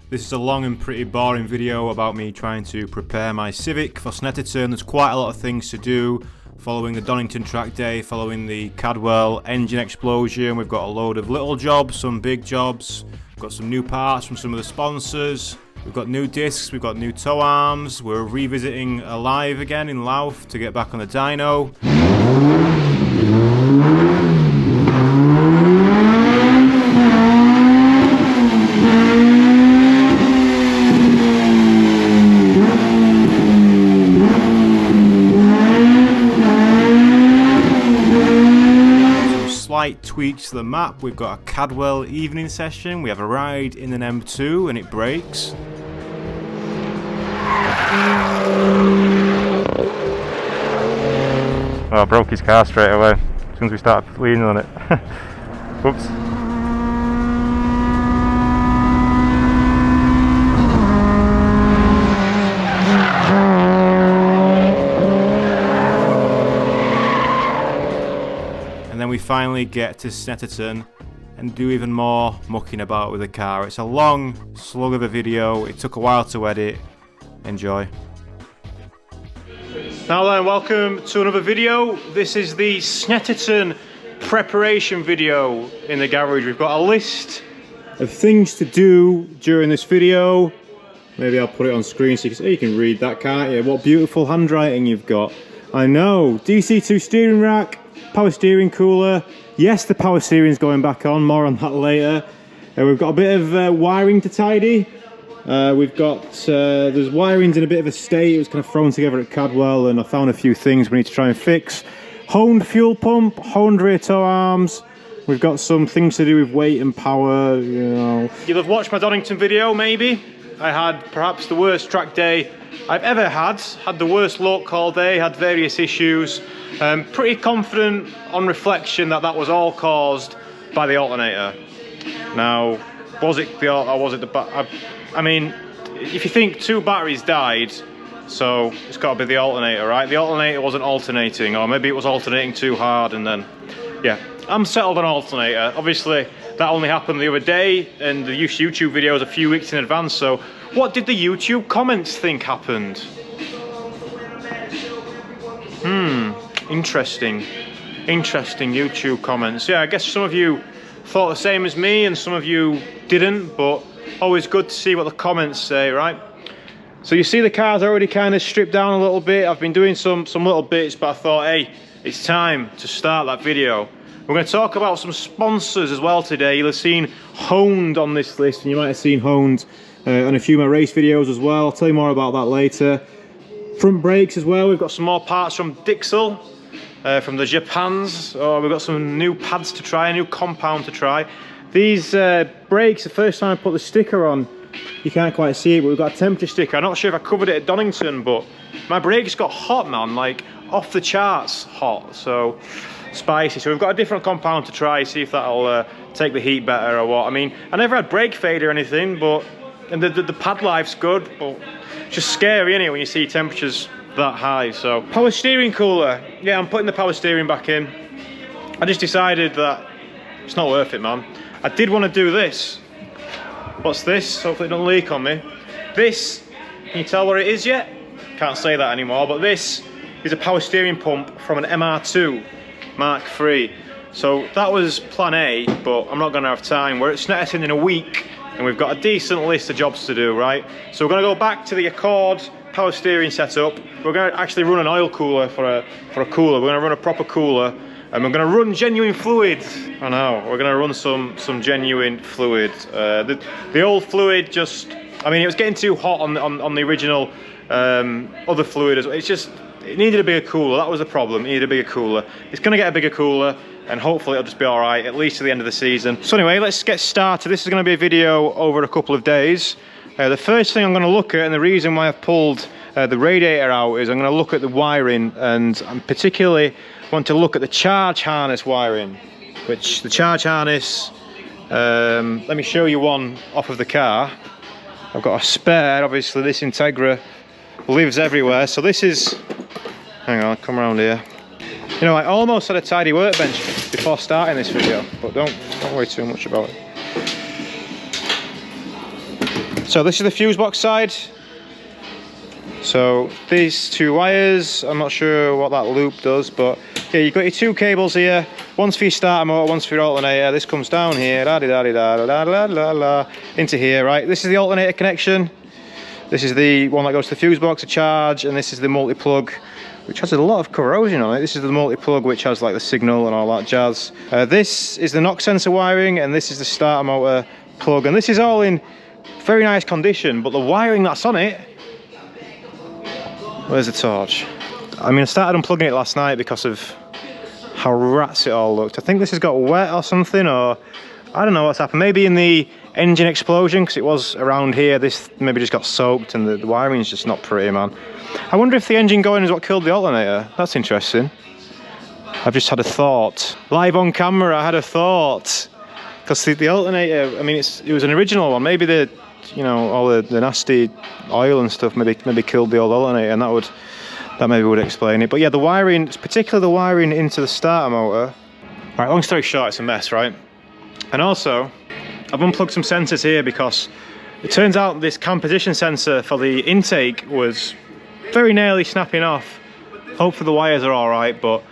This is a long and pretty boring video about me trying to prepare my Civic for Snetterton. There's quite a lot of things to do following the Donington track day, following the CADWELL engine explosion. We've got a load of little jobs, some big jobs. We've got some new parts from some of the sponsors. We've got new discs, we've got new tow arms. We're revisiting Alive again in Louth to get back on the dyno. Slight tweaks to the map. We've got a CADWELL evening session. We have a ride in an M2 and it breaks. Oh, I broke his car straight away as soon as we started leaning on it. Whoops. And then we finally get to Snetterton and do even more mucking about with the car. It's a long slug of a video. It took a while to edit. Enjoy. Now then, welcome to another video. This is the Snetterton preparation video in the garage. We've got a list of things to do during this video. Maybe I'll put it on screen so you can read that, can't you? What beautiful handwriting you've got. I know. DC2 steering rack, power steering cooler. Yes, the power steering's going back on. More on that later. We've got a bit of wiring to tidy. We've got, there's wiring's in a bit of a state. It was kind of thrown together at CADWELL and I found a few things we need to try and fix. Honed fuel pump, honed rear tow arms. We've got some things to do with weight and power, you know. You'll have watched my Donington video, maybe. I had perhaps the worst track day I've ever had the worst luck all day, had various issues. Pretty confident on reflection that was all caused by the alternator. Now, was it the or was it the I mean, if you think two batteries died, so it's got to be the alternator, right? The alternator wasn't alternating, or maybe it was alternating too hard, and then, yeah. I'm settled on alternator. Obviously, that only happened the other day, and the YouTube video is a few weeks in advance, so what did the YouTube comments think happened? Interesting. Interesting YouTube comments. Yeah, I guess some of you thought the same as me, and some of you didn't, but always good to see what the comments say, right? So you see the car's already kind of stripped down a little bit. I've been doing some little bits, but I thought, hey, it's time to start that video. We're going to talk about some sponsors as well today. You'll have seen Honed on this list, and you might have seen Honed on a few of my race videos as well. I'll tell you more about that later. Front brakes as well. We've got some more parts from DIXCEL, from the Japans. Oh, we've got some new pads to try, a new compound to try. These brakes, the first time I put the sticker on, you can't quite see it, but we've got a temperature sticker. I'm not sure if I covered it at Donington, but my brakes got hot, man, like off the charts hot, so spicy. So we've got a different compound to try, see if that'll take the heat better or what. I mean, I never had brake fade or anything, but and the pad life's good, but it's just scary, isn't it, when you see temperatures that high. So power steering cooler, yeah, I'm putting the power steering back in. I just decided that it's not worth it, man. I did want to do this. What's this? Hopefully it don't leak on me. This, can you tell what it is yet? Can't say that anymore, but this is a power steering pump from an MR2 Mark III. So that was plan A, but I'm not going to have time. We're at Snetterton in a week, and we've got a decent list of jobs to do, right? So we're going to go back to the Accord power steering setup. We're going to actually run an oil cooler for a cooler. We're going to run a proper cooler. And we're going to run genuine fluid. I know, we're going to run some genuine fluid. The old fluid just, I mean, it was getting too hot on the original other fluid. It's just, it needed a bigger cooler. That was the problem, it needed a bigger cooler. It's going to get a bigger cooler, and hopefully it'll just be all right, at least to the end of the season. So anyway, let's get started. This is going to be a video over a couple of days. The first thing I'm going to look at, and the reason why I've pulled the radiator out, is I'm going to look at the wiring, and I'm particularly want to look at the charge harness wiring, which the charge harness, let me show you one off of the car. I've got a spare, obviously this Integra lives everywhere, so this is, hang on, come around here. You know, I almost had a tidy workbench before starting this video, but don't worry too much about it. So this is the fuse box side. So these two wires, I'm not sure what that loop does, but yeah, you've got your two cables here. One's for your starter motor, one's for your alternator. This comes down here, into here, right? This is the alternator connection. This is the one that goes to the fuse box to charge, and this is the multi-plug, which has a lot of corrosion on it. This is the multi-plug, which has like the signal and all that jazz. This is the knock sensor wiring, and this is the starter motor plug, and this is all in very nice condition, but the wiring that's on it, where's the torch? I mean, I started unplugging it last night because of how rats it all looked. I think this has got wet or something, or I don't know what's happened. Maybe in the engine explosion, because it was around here, this maybe just got soaked and the wiring's just not pretty, man. I wonder if the engine going is what killed the alternator. That's interesting. I've just had a thought. Live on camera, I had a thought. Because the alternator, I mean, it was an original one. Maybe the, you know, all the nasty oil and stuff maybe killed the old alternator, and that maybe would explain it. But yeah, the wiring, particularly the wiring into the starter motor. Right, long story short, it's a mess, right? And also, I've unplugged some sensors here because it turns out this cam position sensor for the intake was very nearly snapping off. Hopefully the wires are all right, but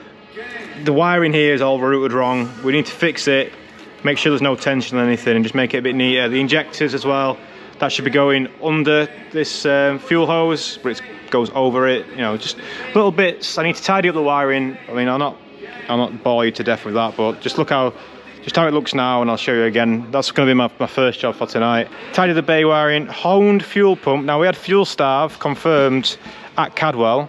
the wiring here is all routed wrong. We need to fix it, make sure there's no tension or anything, and just make it a bit neater. The injectors as well, that should be going under this fuel hose, but it goes over it, you know, just little bits. I need to tidy up the wiring. I mean, I'll not bore you to death with that, but just look how it looks now, and I'll show you again. That's going to be my first job for tonight. Tidy the bay wiring, honed fuel pump. Now we had fuel starve confirmed at CADWELL,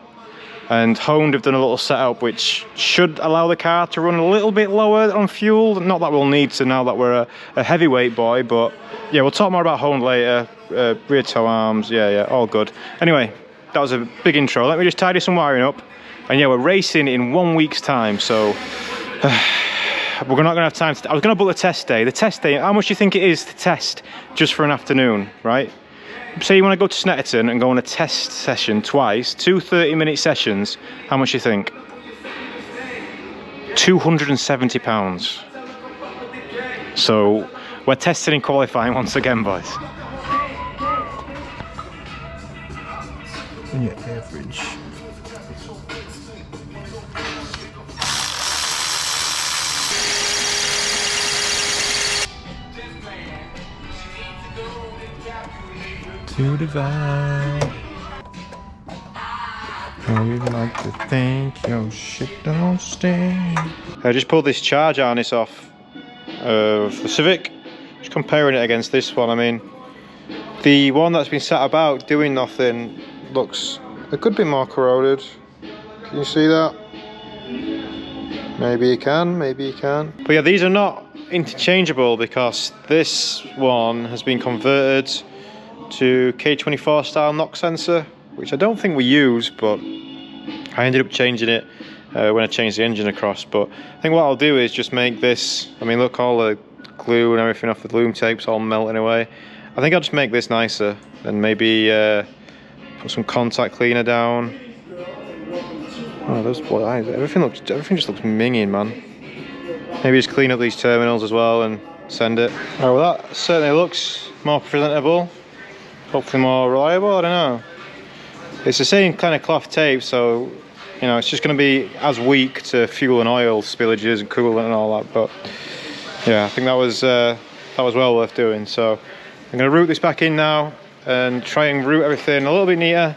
and Honed have done a little setup which should allow the car to run a little bit lower on fuel. Not that we'll need to now that we're a heavyweight boy, but yeah, we'll talk more about Honed later. Rear tow arms, yeah, all good. Anyway, that was a big intro. Let me just tidy some wiring up, and yeah, we're racing in 1 week's time, so we're not gonna have time to. I was gonna book the test day. The test day, how much do you think it is to test just for an afternoon, right? Say you want to go to Snetterton and go on a test session twice, 2 30-minute sessions, how much do you think? £270. So we're testing and qualifying once again, boys. Yeah, average. To divide. I would like to think your shit don't stink. I just pulled this charge harness off of the Civic. Just comparing it against this one. I mean, the one that's been sat about doing nothing looks a good bit more corroded. Can you see that? Maybe you can, maybe you can. But yeah, these are not interchangeable because this one has been converted to K24 style knock sensor, which I don't think we use, but I ended up changing it when I changed the engine across. But I think what I'll do is just make this, I mean, look, all the glue and everything off the loom tape's all melting away. I think I'll just make this nicer and maybe put some contact cleaner down. Oh, everything just looks minging, man. Maybe just clean up these terminals as well and send it. Oh, well, that certainly looks more presentable. Hopefully more reliable, I don't know. It's the same kind of cloth tape, so you know, it's just going to be as weak to fuel and oil spillages and coolant and all that. But yeah, I think that was well worth doing. So I'm going to route this back in now and try and route everything a little bit neater.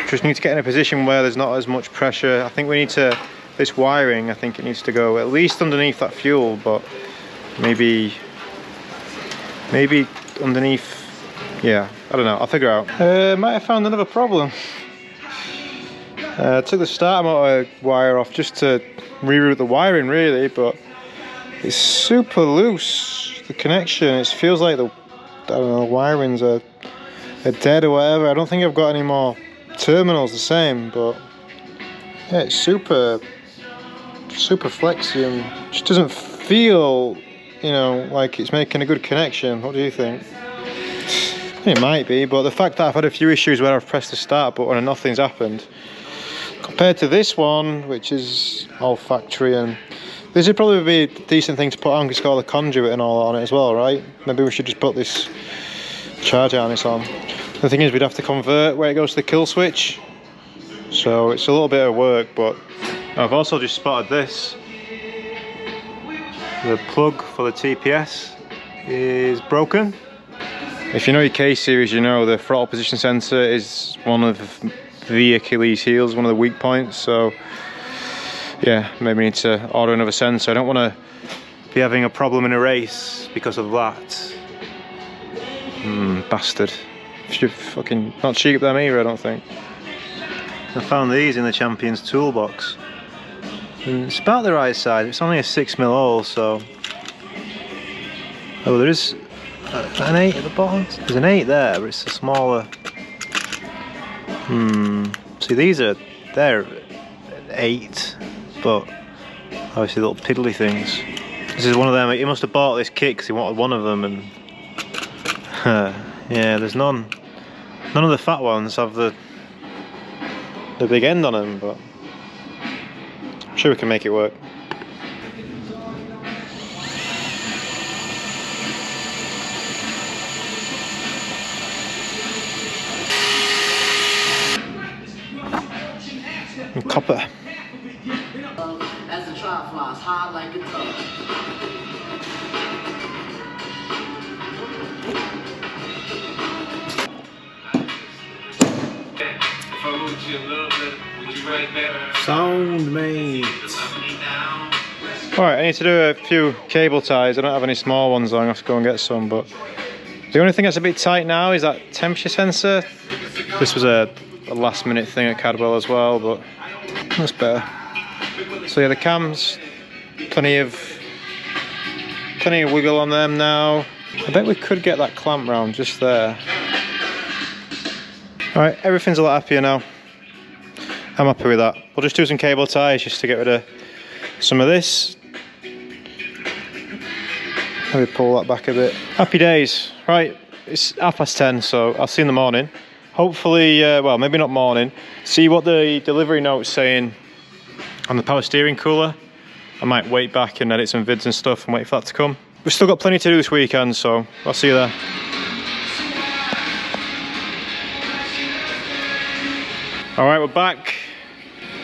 Just need to get in a position where there's not as much pressure. I think we need to, this wiring, I think it needs to go at least underneath that fuel, but maybe underneath, yeah, I don't know, I'll figure out. Might have found another problem. I took the starter motor wire off just to reroute the wiring really, but it's super loose, the connection. It feels like the, I don't know, wirings are dead or whatever. I don't think I've got any more terminals the same, but yeah, it's super flexy and just doesn't feel, you know, like it's making a good connection. What do you think? It might be, but the fact that I've had a few issues where I've pressed the start button and nothing's happened, compared to this one, which is all factory and This would probably be a decent thing to put on because it's got all the conduit and all on it as well, right? Maybe we should just put this charge harness on. The thing is, we'd have to convert where it goes to the kill switch. So it's a little bit of work, but I've also just spotted this. The plug for the TPS is broken. If you know your K series, you know the throttle position sensor is one of the Achilles heels, one of the weak points. So yeah, maybe need to order another sensor. I don't want to be having a problem in a race because of that. Bastard. Should fucking not cheap them either, I don't think. I found these in the Champions toolbox. And it's about the right size. It's only a 6mm hole, so. Oh, there is an 8 at the bottom. There's an 8 there, but it's a smaller. See, they're 8, but obviously little piddly things. This is one of them. He must have bought this kit because he wanted one of them, and yeah, there's none. None of the fat ones have the big end on them, but I'm sure we can make it work. And copper. As the trial flies hard like a dove. Sound mate. Alright, I need to do a few cable ties. I don't have any small ones, so I'm going to have to go and get some, but the only thing that's a bit tight now is that temperature sensor. This was a last minute thing at CADWELL as well, but that's better. So yeah, the cams, plenty of wiggle on them now. I bet we could get that clamp round just there. Alright, everything's a lot happier now. I'm happy with that. We'll just do some cable ties just to get rid of some of this. Maybe pull that back a bit. Happy days. Right, it's 10:30, so I'll see you in the morning. Hopefully, well, maybe not morning. See what the delivery note's saying on the power steering cooler. I might wait back and edit some vids and stuff and wait for that to come. We've still got plenty to do this weekend, so I'll see you there. All right, we're back.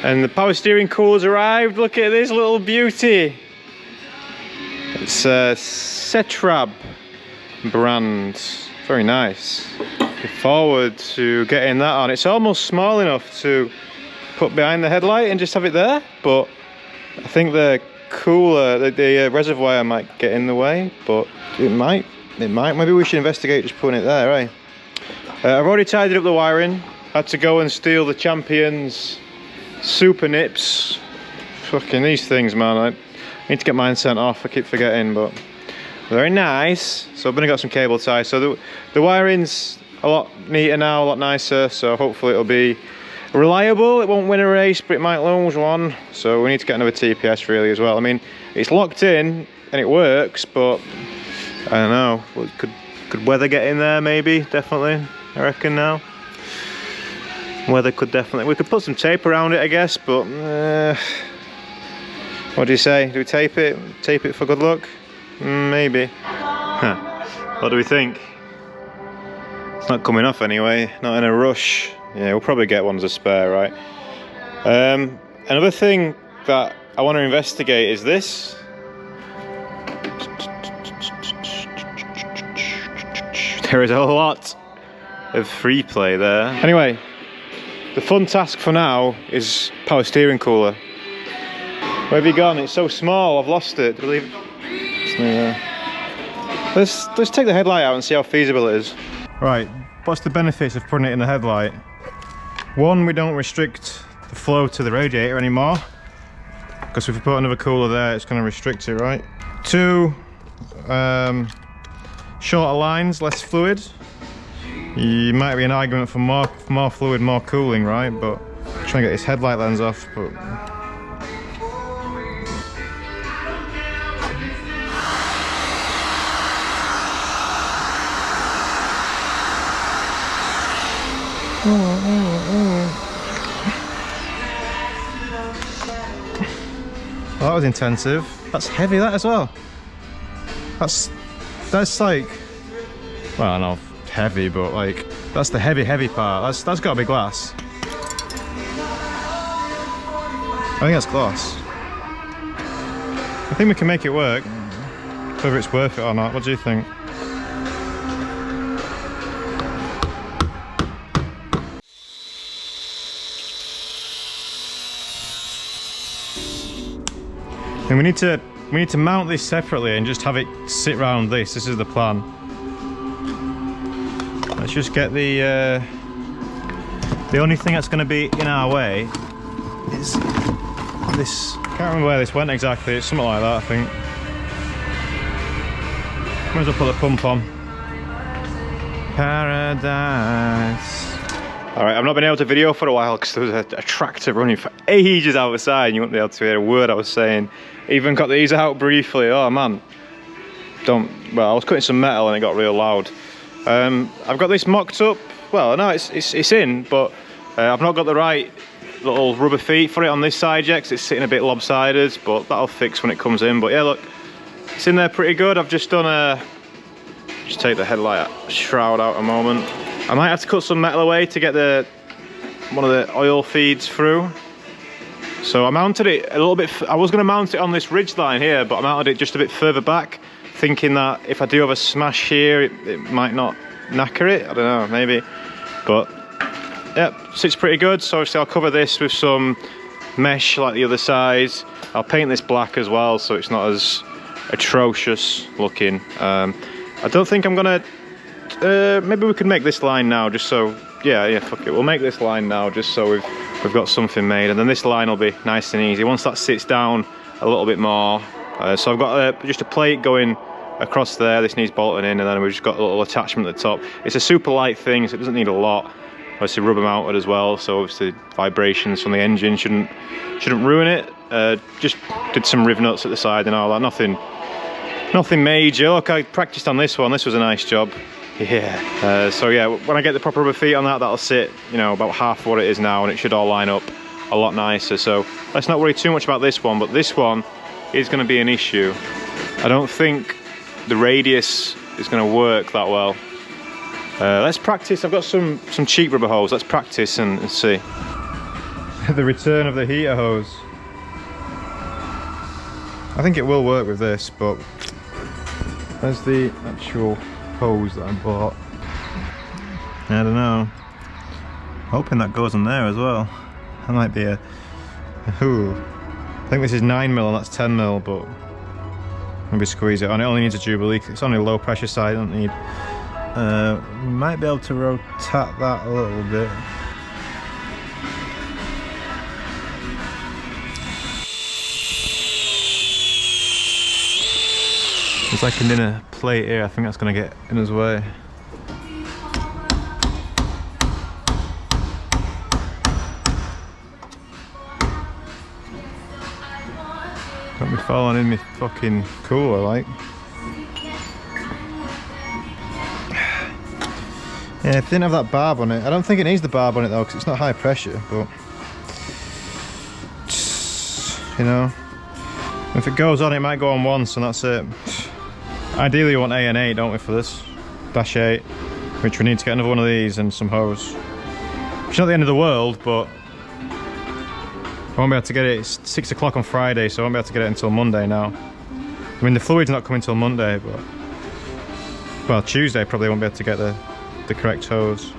And the power steering cooler's arrived. Look at this little beauty. It's a Cetrab brand. Very nice. Looking forward to getting that on. It's almost small enough to put behind the headlight and just have it there, but I think the cooler, the reservoir might get in the way, but it might. Maybe we should investigate just putting it there, eh? I've already tidied up the wiring. Had to go and steal the Champions super nips. Fucking these things, man. I need to get mine sent off. I keep forgetting, but very nice. So I've got some cable ties. So the wiring's a lot neater now, a lot nicer. So hopefully it'll be reliable. It won't win a race, but it might lose one. So we need to get another TPS really as well. I mean, it's locked in and it works, but I don't know. Could weather get in there? Maybe, definitely. I reckon now. Weather could definitely. We could put some tape around it, I guess, but what do you say? Do we tape it? Tape it for good luck? Maybe. Huh. What do we think? It's not coming off anyway. Not in a rush. Yeah, we'll probably get one as a spare, right? Another thing that I want to investigate is this. There is a lot of free play there. Anyway, the fun task for now is power steering cooler. Where have you gone? It's so small, I've lost it. Did I leave? It's not there. Let's take the headlight out and see how feasible it is. Right, what's the benefits of putting it in the headlight? One, we don't restrict the flow to the radiator anymore, because if we put another cooler there, it's going to restrict it, right? Two, shorter lines, less fluid. You might be an argument for more fluid, more cooling, right? But I'm trying to get this headlight lens off, but Well, that was intensive. That's heavy, that as well. That's like, well, not heavy, but like, that's the heavy part. That's got to be glass. I think that's glass. I think we can make it work. Whether it's worth it or not, what do you think? And we need to mount this separately and just have it sit round this. This is the plan. Let's just get the only thing that's going to be in our way is this. I can't remember where this went exactly. It's something like that, I think. Might as well put the pump on. Paradise. Alright, I've not been able to video for a while because there was a tractor running for ages outside and you wouldn't be able to hear a word I was saying. Even got these out briefly. Oh man. Well, I was cutting some metal and it got real loud. I've got this mocked up. Well, no, it's in, but I've not got the right little rubber feet for it on this side yet because it's sitting a bit lopsided, but that'll fix when it comes in. But yeah, look, it's in there pretty good. I've just done just take the headlight shroud out a moment. I might have to cut some metal away to get one of the oil feeds through. So I mounted it a little bit. I was going to mount it on this ridge line here, but I mounted it just a bit further back, thinking that if I do have a smash here, it might not knacker it. I don't know, maybe. But yeah, sits pretty good. So obviously I'll cover this with some mesh like the other side. I'll paint this black as well, so it's not as atrocious looking. I don't think I'm gonna. Maybe we could make this line now, just so. Yeah, fuck it. We'll make this line now, just so we've got something made, and then this line will be nice and easy once that sits down a little bit more. So I've got just a plate going across there. This needs bolting in, and then we've just got a little attachment at the top. It's a super light thing, so it doesn't need a lot. Obviously rubber mounted as well, so obviously vibrations from the engine shouldn't ruin it. Just did some riv nuts at the side and all that. Nothing major. Look, I practiced on this one. This was a nice job. Yeah. So yeah, when I get the proper rubber feet on that, that'll sit, you know, about half what it is now, and it should all line up a lot nicer. So let's not worry too much about this one, but this one is going to be an issue. I don't think the radius is going to work that well. Let's practice. I've got some cheap rubber hose. Let's practice and see. The return of the heater hose. I think it will work with this, but there's the actual hose that I bought. I don't know. Hoping that goes on there as well. That might be ooh. I think this is 9mm and that's 10mm, but maybe squeeze it on. It only needs a Jubilee. It's only low pressure side. I don't need. Might be able to rotate that a little bit. There's like an inner plate here. I think that's going to get in his way. Don't be falling in me fucking cooler, like. Yeah, if it didn't have that barb on it, I don't think it needs the barb on it though, because it's not high pressure, but you know, if it goes on, it might go on once and that's it. Ideally we want AN8, don't we, for this? Dash 8, which we need to get another one of these and some hose. It's not the end of the world, but I won't be able to get it. It's 6 o'clock on Friday, so I won't be able to get it until Monday now. I mean, the fluid's not coming till Monday, but well, Tuesday probably won't be able to get the correct hose.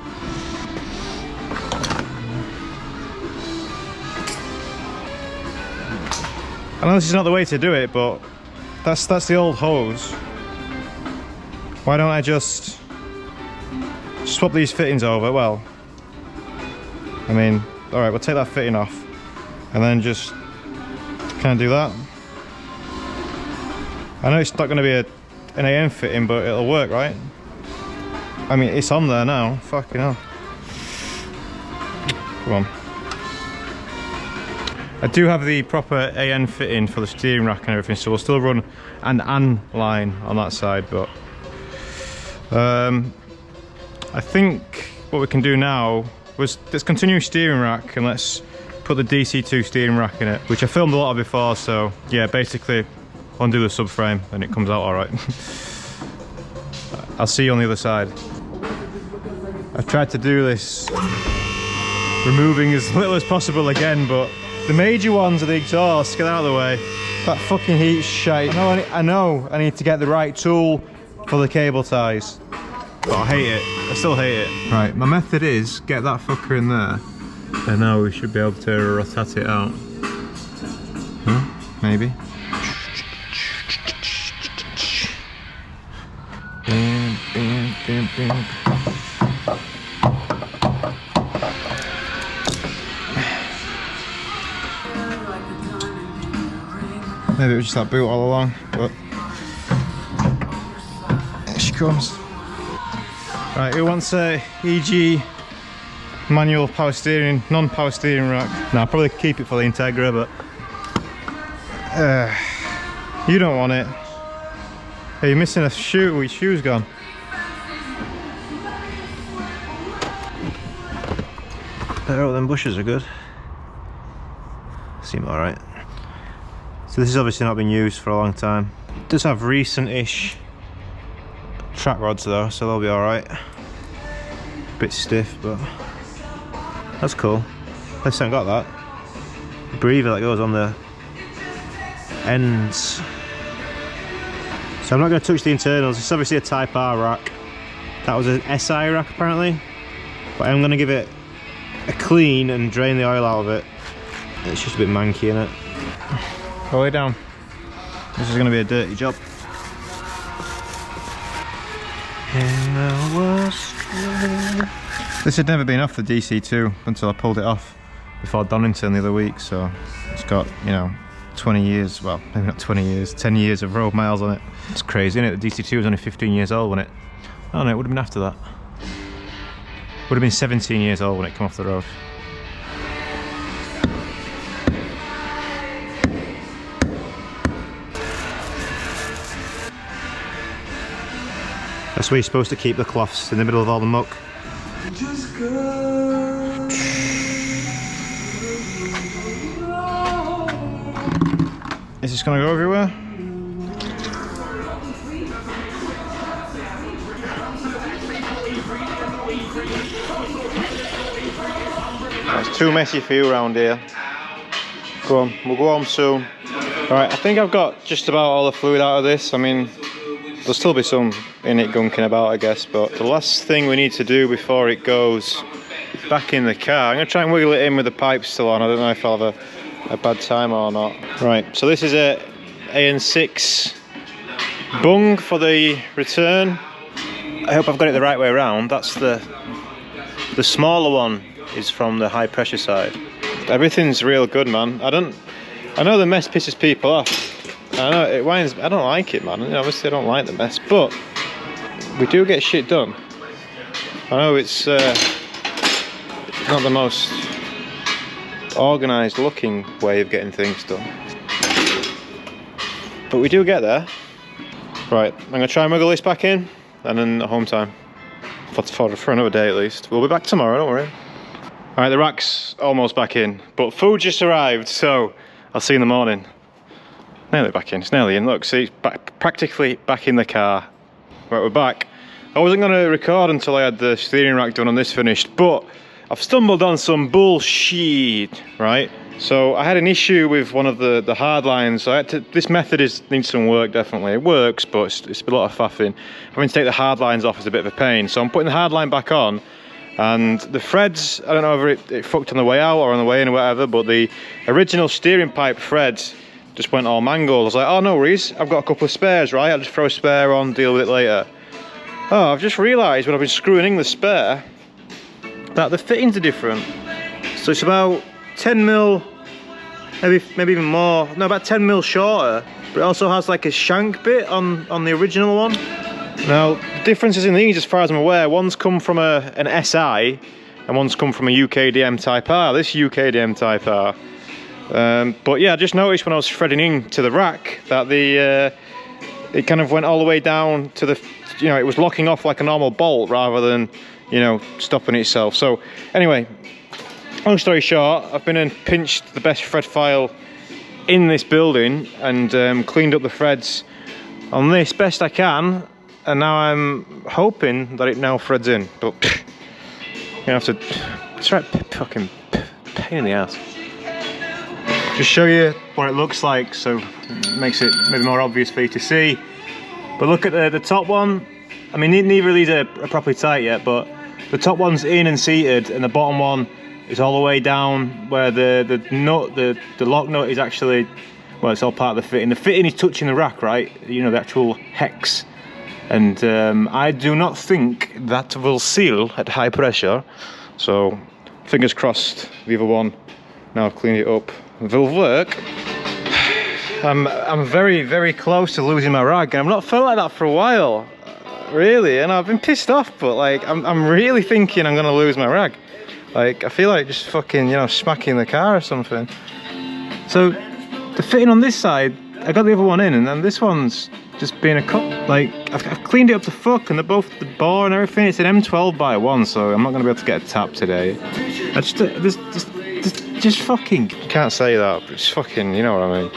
I know this is not the way to do it, but that's the old hose. Why don't I just swap these fittings over? Well, I mean, all right, we'll take that fitting off, and then just kind of do that. I know it's not going to be an AM fitting, but it'll work, right? I mean, it's on there now. Fucking hell. Come on. I do have the proper AN fitting for the steering rack and everything, so we'll still run an AN line on that side, but I think what we can do now was let's continue steering rack and let's put put the DC2 steering rack in it, which I filmed a lot of before, so yeah, basically undo the subframe and it comes out alright. I'll see you on the other side. I've tried to do this, removing as little as possible again, but the major ones are the exhaust. Get out of the way. That fucking heat shite. I know I need to get the right tool for the cable ties, but I hate it. I still hate it. Right, my method is get that fucker in there, and now we should be able to rotate it out. Maybe. Maybe it was just that boot all along, but there she comes. Right, who wants a EG manual power steering, non-power steering rack? No, I'll probably keep it for the Integra, but you don't want it. Hey, you're missing a shoe. Your shoe's gone. Oh, them bushes are good. Seem alright. So this has obviously not been used for a long time. It does have recent-ish track rods though, so they'll be alright. Bit stiff, but that's cool. At least I haven't got that. The breather that goes on the ends. So I'm not going to touch the internals. It's obviously a Type R rack. That was an SI rack apparently, but I'm going to give it a clean and drain the oil out of it. It's just a bit manky in it. Go lay down. This is going to be a dirty job. This had never been off the DC2 until I pulled it off before Donington the other week, so it's got, you know, 20 years, well, maybe not 20 years, 10 years of road miles on it. It's crazy, isn't it? The DC2 was only 15 years old when it... Oh no, it would have been after that. Would have been 17 years old when it came off the road. That's where you're supposed to keep the cloths, in the middle of all the muck. Is this going to go everywhere? It's too messy for you around here. Go on, we'll go home soon. Alright, I think I've got just about all the fluid out of this. I mean, there'll still be some in it gunking about, I guess, but the last thing we need to do before it goes back in the car, I'm going to try and wiggle it in with the pipe still on. I don't know if I'll have a bad time or not. Right, so this is a AN6 bung for the return. I hope I've got it the right way around. That's the smaller one is from the high pressure side. Everything's real good, man. I know the mess pisses people off. I know it winds. I don't like it, man. Obviously I don't like the mess, but we do get shit done. I know it's not the most organised looking way of getting things done, but we do get there. Right, I'm gonna try and wiggle this back in, and then at home time for another day at least. We'll be back tomorrow, don't worry. Alright, the rack's almost back in, but food just arrived, so I'll see you in the morning. Nearly back in, it's nearly in. Look, see, it's practically back in the car. Right, we're back. I wasn't going to record until I had the steering rack done and this finished, but I've stumbled on some bullshit, right? So I had an issue with one of the hard lines. So this method needs some work, definitely. It works, but it's a lot of faffing. Having to take the hard lines off is a bit of a pain. So I'm putting the hard line back on, and the threads, I don't know whether it fucked on the way out or on the way in or whatever, but the original steering pipe threads just went all mangled. I was like, oh, no worries, I've got a couple of spares, right? I'll just throw a spare on, deal with it later. Oh, I've just realised when I've been screwing in the spare that the fittings are different. So it's about 10 mil, maybe even more, no, about 10 mil shorter, but it also has like a shank bit on the original one. Now, the differences in these, as far as I'm aware, one's come from an SI and one's come from a UKDM Type R, this UKDM Type R. But yeah, I just noticed when I was threading into the rack that it kind of went all the way down to the, you know, it was locking off like a normal bolt rather than, you know, stopping itself. So anyway, long story short, I've been and pinched the best thread file in this building and cleaned up the threads on this best I can, and now I'm hoping that it now threads in, but you have to, it's right fucking pain in the ass. Just show you what it looks like, so it makes it maybe more obvious for you to see. But look at the top one. I mean, neither of these are properly tight yet, but the top one's in and seated, and the bottom one is all the way down where the nut, the lock nut is actually, well, it's all part of the fitting. The fitting is touching the rack, right? You know, the actual hex. And I do not think that will seal at high pressure. So fingers crossed the other one, now I've cleaned it up, will work. I'm very, very close to losing my rag, and I've not felt like that for a while, really, and I've been pissed off, but like I'm really thinking I'm gonna lose my rag. Like, I feel like just fucking, you know, smacking the car or something. So the fitting on this side, I got the other one in, and then this one's just being a cut. Like, I've cleaned it up to fuck, and they're both the bore and everything. It's an M12 by 1, so I'm not gonna be able to get a tap today. I just fucking can't say that, but it's fucking, you know what I mean.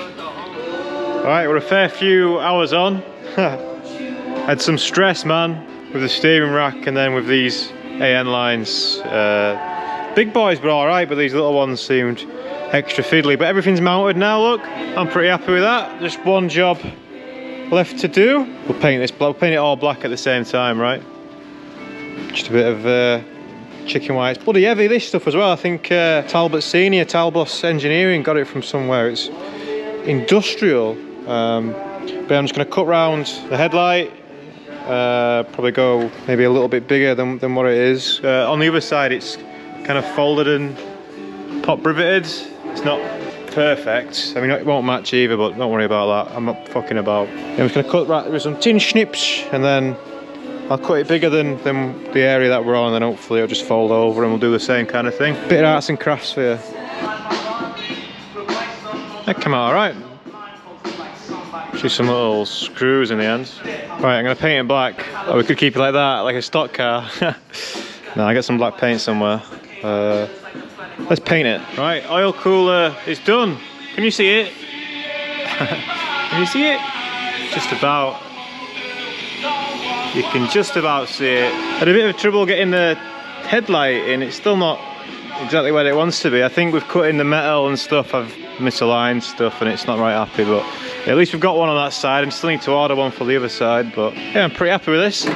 Alright, we're a fair few hours on. Had some stress, man, with the steering rack and then with these AN lines. Big boys were alright, but these little ones seemed extra fiddly. But everything's mounted now, look. I'm pretty happy with that. Just one job left to do. We'll paint this, we'll paint it all black at the same time, right? Just a bit of chicken wire. It's bloody heavy, this stuff as well. I think Talbot Engineering got it from somewhere. It's industrial. But I'm just going to cut round the headlight. Probably go maybe a little bit bigger than what it is. On the other side, it's kind of folded and pop riveted. It's not perfect. I mean, it won't match either, but don't worry about that. I'm not fucking about. I'm just going to cut right with some tin snips, and then I'll cut it bigger than the area that we're on, and then hopefully it'll just fold over and we'll do the same kind of thing. Bit of arts and crafts for you. That came out alright. Just some little screws in the end. Right, I'm going to paint it black. Oh, we could keep it like that, like a stock car. No, I got some black paint somewhere. Let's paint it. Right, oil cooler is done. Can you see it? Can you see it? Just about. You can just about see it. Had a bit of trouble getting the headlight in. It's still not exactly where it wants to be. I think we've cut in the metal and stuff. I've misaligned stuff and it's not right happy, but yeah, at least we've got one on that side. I still need to order one for the other side, but yeah, I'm pretty happy with this.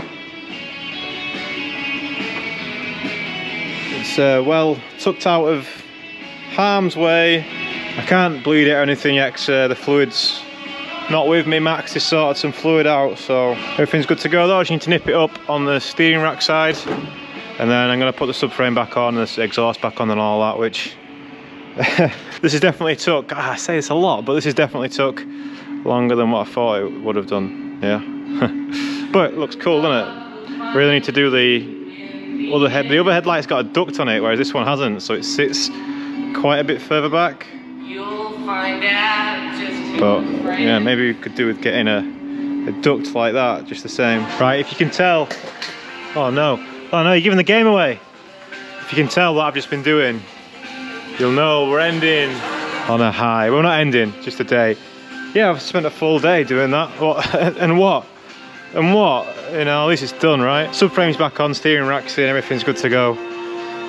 It's well tucked out of harm's way. I can't bleed it or anything yet because the fluid's not with me. Max has sorted some fluid out, so everything's good to go though. I just need to nip it up on the steering rack side, and then I'm going to put the subframe back on, the exhaust back on and all that, which this has definitely took, I say this a lot, but this has definitely took longer than what I thought it would have done, yeah. But it looks cool, doesn't it? Really need to do the other headlight's got a duct on it, whereas this one hasn't, so it sits quite a bit further back. But yeah, maybe we could do with getting a duct like that, just the same. Right, if you can tell, oh no, you're giving the game away. If you can tell what I've just been doing, you'll know we're ending on a high. We're not ending, just a day. Yeah, I've spent a full day doing that. What? And what? And what? You know, at least it's done, right? Subframe's back on, steering rack's in, everything's good to go.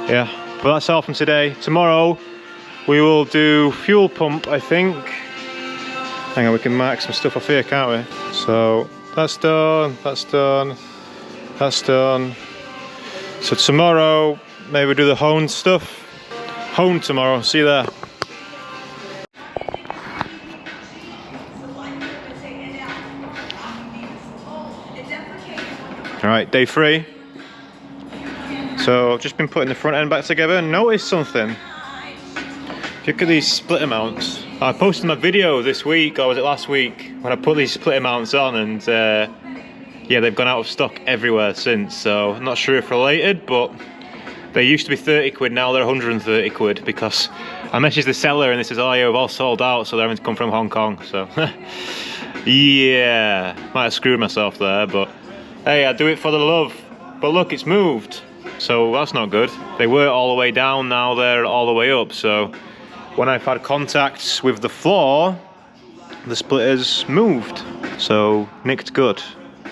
Yeah, but that's all from today. Tomorrow, we will do fuel pump, I think. Hang on, we can mark some stuff off here, can't we? So, that's done, that's done, that's done. So tomorrow, maybe we'll do the hone stuff. Hone tomorrow, see you there. Alright, day 3. So I've just been putting the front end back together. Notice something. If you look at these splitter mounts, I posted my video this week, or was it last week, when I put these splitter mounts on, and yeah, they've gone out of stock everywhere since, so I'm not sure if related, but they used to be 30 quid, now they're 130 quid, because I messaged the seller and they says, oh yeah, we've all sold out, so they're having to come from Hong Kong, so yeah, might have screwed myself there, but hey, I do it for the love. But look, it's moved. so that's not good. They were all the way down, now they're all the way up, so when I've had contacts with the floor, the splitters moved. So nicked good,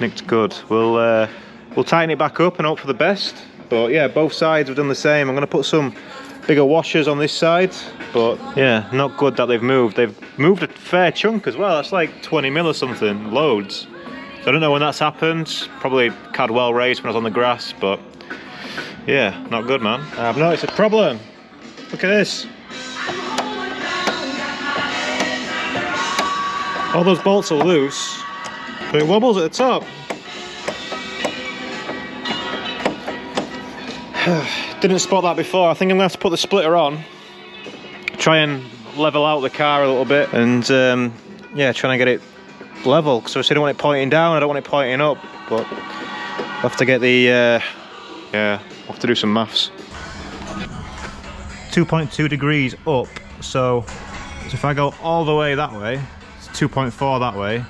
nicked good. We'll tighten it back up and hope for the best. But yeah, both sides have done the same. I'm going to put some bigger washers on this side, but yeah, not good that they've moved. They've moved a fair chunk as well. That's like 20 mil or something, loads. So I don't know when that's happened. Probably CADWELL race when I was on the grass, but yeah, not good, man. I've noticed a problem. Look at this. All those bolts are loose, but it wobbles at the top. Didn't spot that before. I think I'm gonna have to put the splitter on, try and level out the car a little bit, and yeah, trying to get it level. So I don't want it pointing down, I don't want it pointing up, but I'll have to get the yeah, I'll have to do some maths. 2.2 degrees up, so if I go all the way that way, it's 2.4 that way.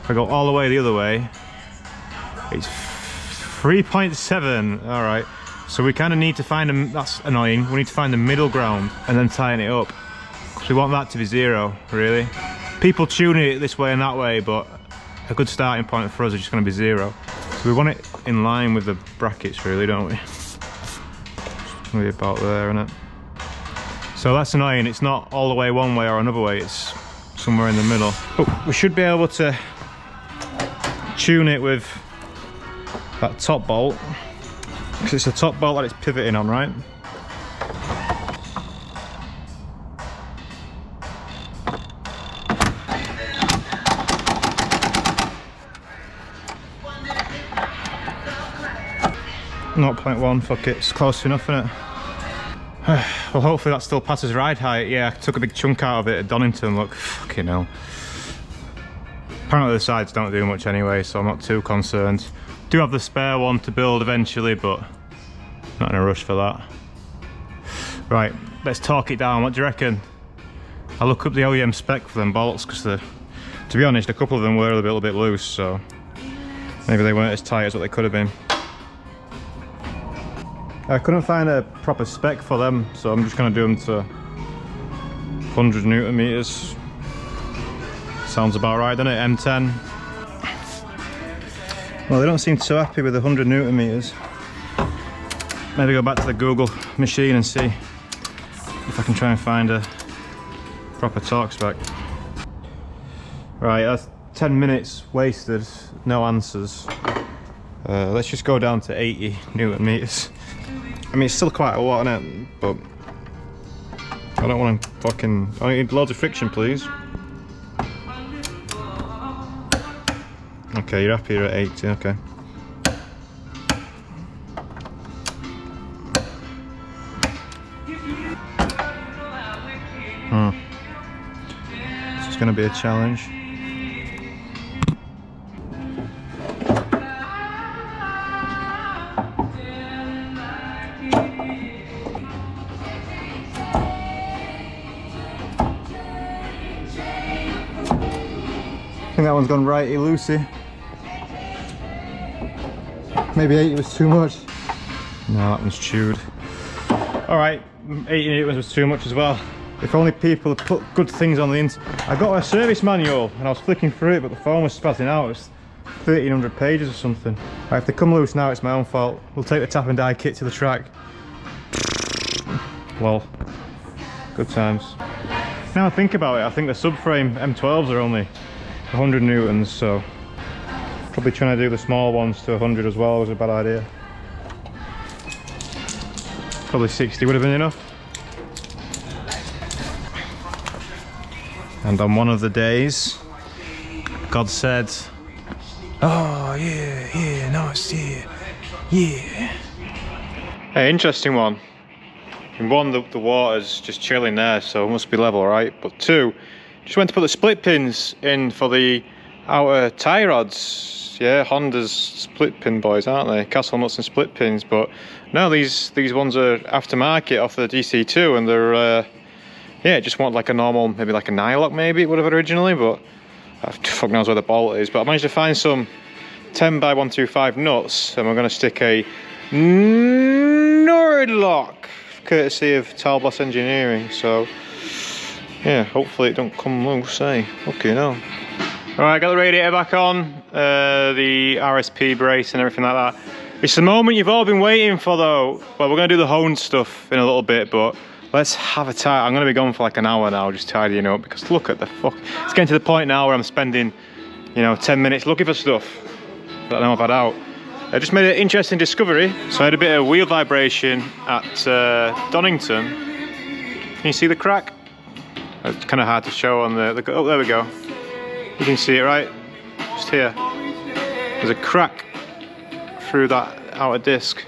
If I go all the way the other way, it's 3.7. All right. So we kind of need to find them. That's annoying. We need to find the middle ground and then tighten it up. So we want that to be 0, really. People tune it this way and that way, but a good starting point for us is just going to be 0. So we want it in line with the brackets, really, don't we? It's going to be about there, isn't it? So that's annoying. It's not all the way one way or another way. It's somewhere in the middle. But we should be able to tune it with that top bolt. Because it's the top bolt that it's pivoting on, right? Not 0.1, fuck it, it's close enough, isn't it? Well, hopefully that still passes ride height. Yeah, I took a big chunk out of it at Donington, look, fucking hell. Apparently the sides don't do much anyway, so I'm not too concerned. Do have the spare one to build eventually, but not in a rush for that. Right, let's torque it down. What do you reckon? I'll look up the OEM spec for them bolts, because to be honest, a couple of them were a little bit loose, so maybe they weren't as tight as what they could have been. I couldn't find a proper spec for them, so I'm just going to do them to 100 Newton meters. Sounds about right, doesn't it? M10. Well, they don't seem too happy with the 100 Newton meters. Maybe go back to the Google machine and see if I can try and find a proper torque spec. Right, that's 10 minutes wasted, no answers. Let's just go down to 80 Newton meters. I mean, it's still quite a lot, isn't it? But I don't want to fucking... I need loads of friction, please. Okay, you're happy, you're at 80, okay. This is going to be a challenge. I think that one's gone righty loosey. Maybe 80 was too much. No, that one's chewed. Alright, 80 newtons was too much as well. If only people had put good things on the internet. I got a service manual and I was flicking through it, but the phone was spazzing out. It was 1300 pages or something. Right, if they come loose now, it's my own fault. We'll take the tap and die kit to the track. Lol. Good times. Now I think about it, I think the subframe M12s are only 100 newtons, so probably trying to do the small ones to 100 as well was a bad idea. Probably 60 would have been enough. And on one of the days, God said, "Oh yeah, nice, yeah." Hey, interesting one. In one, the water's just chilling there, so it must be level, right? But two, just went to put the split pins in for the outer tie rods. Yeah, Honda's split pin boys, aren't they? Castle nuts and split pins. But no, these ones are aftermarket off the DC2, and they're yeah, just want like a normal, maybe like a nylock, maybe it would have originally, but fuck knows where the bolt is. But I managed to find some 10 by 125 nuts, and we're going to stick a lock, courtesy of Talbos Engineering. So yeah, hopefully it don't come loose, eh? Okay, no. Alright, got the radiator back on, the RSP brace and everything like that. It's the moment you've all been waiting for though. Well, we're going to do the hone stuff in a little bit, but let's have a time. I'm going to be gone for like an hour now, just tidying up, because look at the fuck. It's getting to the point now where I'm spending, you know, 10 minutes looking for stuff that I know I've had out. I just made an interesting discovery. So I had a bit of wheel vibration at Donington. Can you see the crack? It's kind of hard to show on the oh, there we go. You can see it right, just here. There's a crack through that outer disc.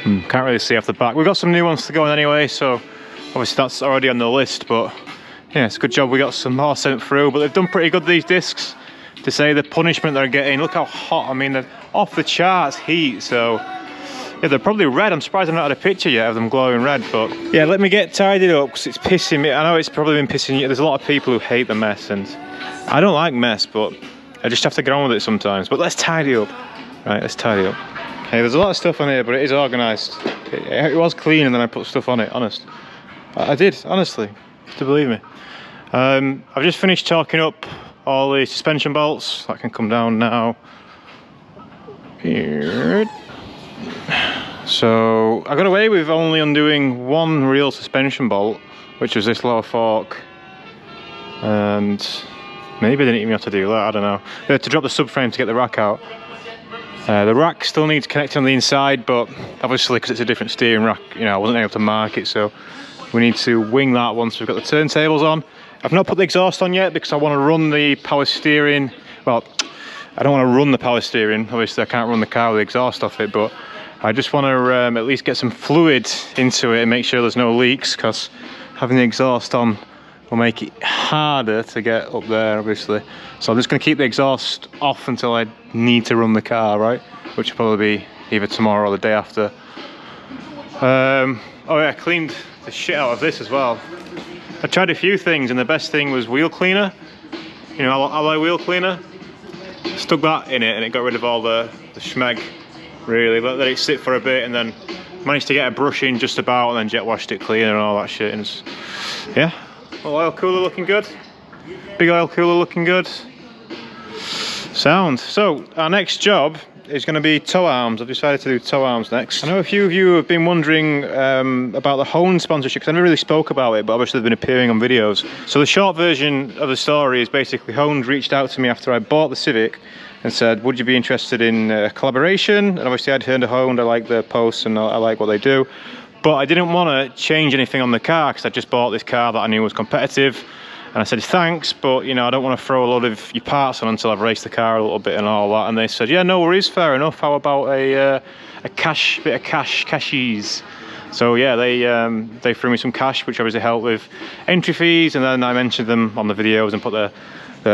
Can't really see off the back. We've got some new ones to go on anyway, so obviously that's already on the list, but yeah, it's a good job we got some more sent through. But they've done pretty good, these discs, to say the punishment they're getting. Look how hot, I mean, they're off the charts heat, so yeah, they're probably red. I'm surprised I've not had a picture yet of them glowing red, but yeah, let me get tidied up because it's pissing me. I know it's probably been pissing you. There's a lot of people who hate the mess, and I don't like mess, but I just have to get on with it sometimes. But let's tidy up. Right, let's tidy up. Hey, there's a lot of stuff on here, but it is organised. It was clean and then I put stuff on it, honest. I did, honestly, you have to believe me. I've just finished torquing up all the suspension bolts. That can come down now. Here. So I got away with only undoing one real suspension bolt, which was this lower fork. And maybe they didn't even have to do that, I don't know. They had to drop the subframe to get the rack out. The rack still needs connecting on the inside, but obviously because it's a different steering rack, you know, I wasn't able to mark it, so we need to wing that once we've got the turntables on. I've not put the exhaust on yet because I want to run the power steering. Well, I don't want to run the power steering. Obviously I can't run the car with the exhaust off it, but I just want to at least get some fluid into it and make sure there's no leaks, because having the exhaust on will make it harder to get up there, obviously. So I'm just going to keep the exhaust off until I need to run the car, right? Which will probably be either tomorrow or the day after. Oh yeah, I cleaned the shit out of this as well. I tried a few things, and the best thing was wheel cleaner. You know, alloy wheel cleaner. Stuck that in it, and it got rid of all the schmeg, really. Let it sit for a bit, and then managed to get a brush in just about, and then jet washed it clean and all that shit. And it's, yeah. Well, oil cooler looking good. Big oil cooler looking good. Sound. So our next job is going to be toe arms. I've decided to do toe arms next. I know a few of you have been wondering about the Hone sponsorship, because I never really spoke about it, but obviously they've been appearing on videos. So the short version of the story is basically Hone reached out to me after I bought the Civic and said, would you be interested in collaboration? And obviously I'd heard of Hone, I like their posts and I like what they do. But I didn't want to change anything on the car because I just bought this car that I knew was competitive. And I said, thanks, but you know, I don't want to throw a lot of your parts on until I've raced the car a little bit and all that. And they said, yeah, no worries, fair enough. How about a bit of cashies? So yeah, they threw me some cash, which obviously helped with entry fees. And then I mentioned them on the videos and put their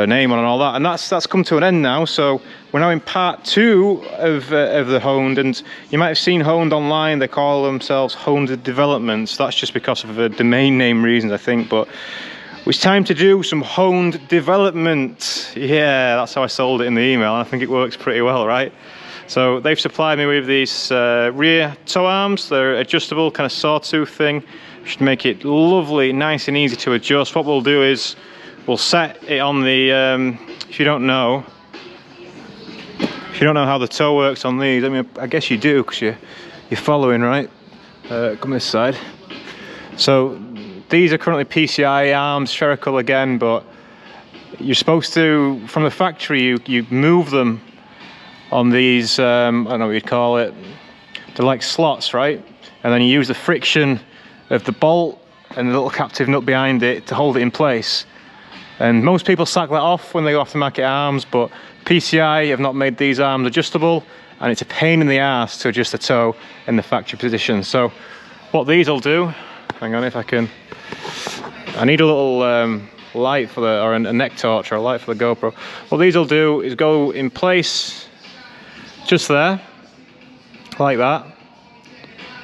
name on and all that. And that's come to an end now. So we're now in part 2 of the Honed, and you might have seen Honed online. They call themselves Honed Developments. That's just because of domain name reasons, I think. But it's time to do some Honed development. Yeah, that's how I sold it in the email. I think it works pretty well, right? So they've supplied me with these rear toe arms. They're adjustable, kind of sawtooth thing. Should make it lovely, nice and easy to adjust. What we'll do is we'll set it on the, if you don't know how the toe works on these, I mean, I guess you do because you're following, right? Come this side. So these are currently PCI arms, spherical again, but you're supposed to, from the factory, you move them on these, I don't know what you'd call it, they're like slots, right? And then you use the friction of the bolt and the little captive nut behind it to hold it in place. And most people sack that off when they go aftermarket arms, but PCI have not made these arms adjustable, and it's a pain in the ass to adjust the toe in the factory position. So what these will do, hang on if I can, I need a little light for or a neck torch or a light for the GoPro. What these will do is go in place just there, like that.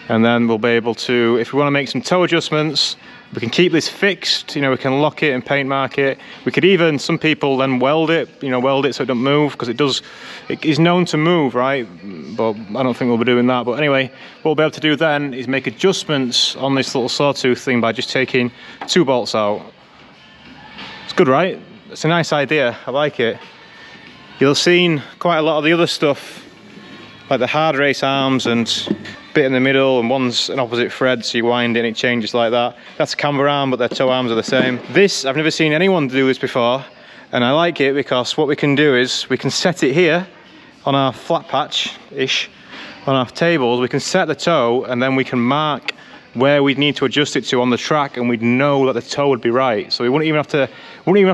And then we'll be able to, if we want to make some toe adjustments, We can keep this fixed, you know, we can lock it and paint mark it. We could even, some people then weld it, you know, weld it so it doesn't move, because it is known to move, right? But I don't think we'll be doing that. But anyway, what we'll be able to do then is make adjustments on this little sawtooth thing by just taking 2 bolts out. It's good, right? It's a nice idea, I like it. You'll have seen quite a lot of the other stuff, like the hard race arms and bit in the middle, and one's an opposite thread, so you wind it and it changes like that. That's a camber arm, but their toe arms are the same. This, I've never seen anyone do this before, and I like it because what we can do is we can set it here on our flat patch-ish, on our tables. We can set the toe, and then we can mark where we'd need to adjust it to on the track, and we'd know that the toe would be right. So we wouldn't even have to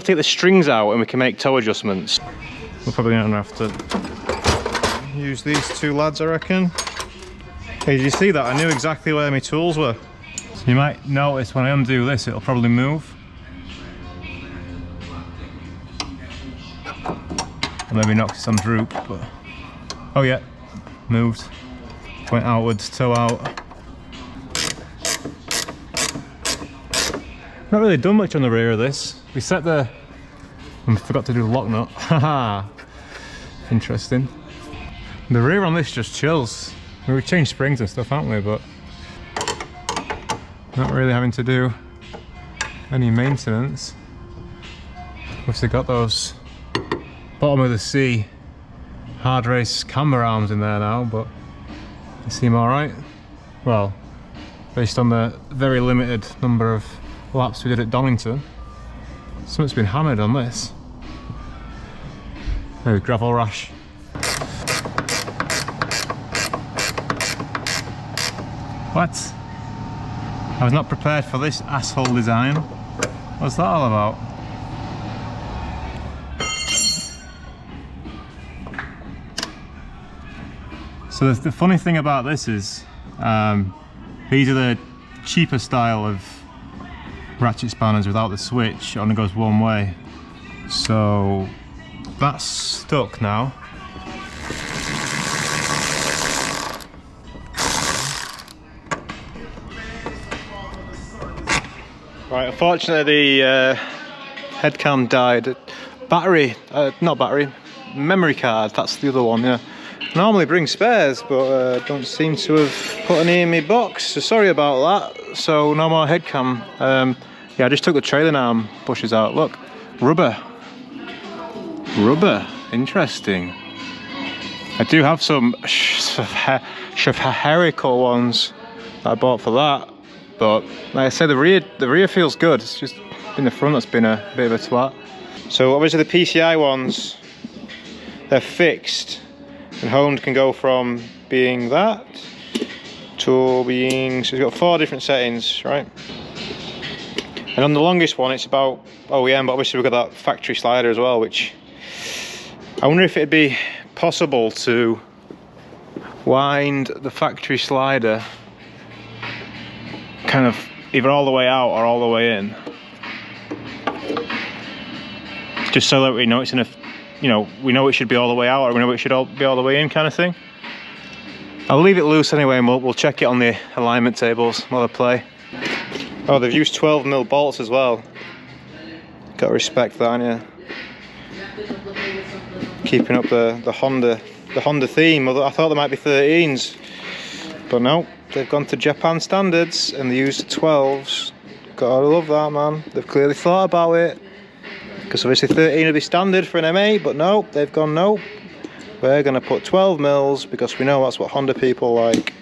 take the strings out, and we can make toe adjustments. We're probably gonna have to use these 2 lads, I reckon. Hey, did you see that? I knew exactly where my tools were. So you might notice when I undo this, it'll probably move. Or maybe knocks some droop, but... Oh yeah, moved. Went outwards, toe out. Not really done much on the rear of this. We set the... I forgot to do the lock nut. Haha. Interesting. The rear on this just chills. I mean, we've changed springs and stuff, haven't we? But not really having to do any maintenance. Obviously got those bottom of the sea hard race camber arms in there now, but they seem all right. Well, based on the very limited number of laps we did at Donington, something's been hammered on this. Oh, gravel rash. What? I was not prepared for this asshole design. What's that all about? So the funny thing about this is, these are the cheaper style of ratchet spanners without the switch. It only goes one way. So that's stuck now. Right, unfortunately the head cam died. Memory card, that's the other one, yeah. Normally bring spares, but don't seem to have put any in my box, so sorry about that. So no more head cam. Yeah, I just took the trailing arm bushes out. Look, rubber, interesting. I do have some spherical ones that I bought for that. But like I said, the rear feels good. It's just in the front that's been a bit of a twat. So obviously the PCI ones, they're fixed, and honed can go from being that to being, so we've got 4 different settings, right? And on the longest one it's about OEM, but obviously we've got that factory slider as well, which I wonder if it'd be possible to wind the factory slider kind of either all the way out or all the way in, just so that we know it's in a, you know, we know it should be all the way out, or we know it should be all the way in, kind of thing. I'll leave it loose anyway, and we'll check it on the alignment tables while I play. Oh, they've used 12mm bolts as well. Gotta respect that, yeah. Keeping up the Honda theme. Although I thought there might be 13s, but no. They've gone to Japan standards and they used 12s. Gotta love that, man. They've clearly thought about it. Because obviously 13 would be standard for an M8, but no, they've gone no. We're gonna put 12mm because we know that's what Honda people like.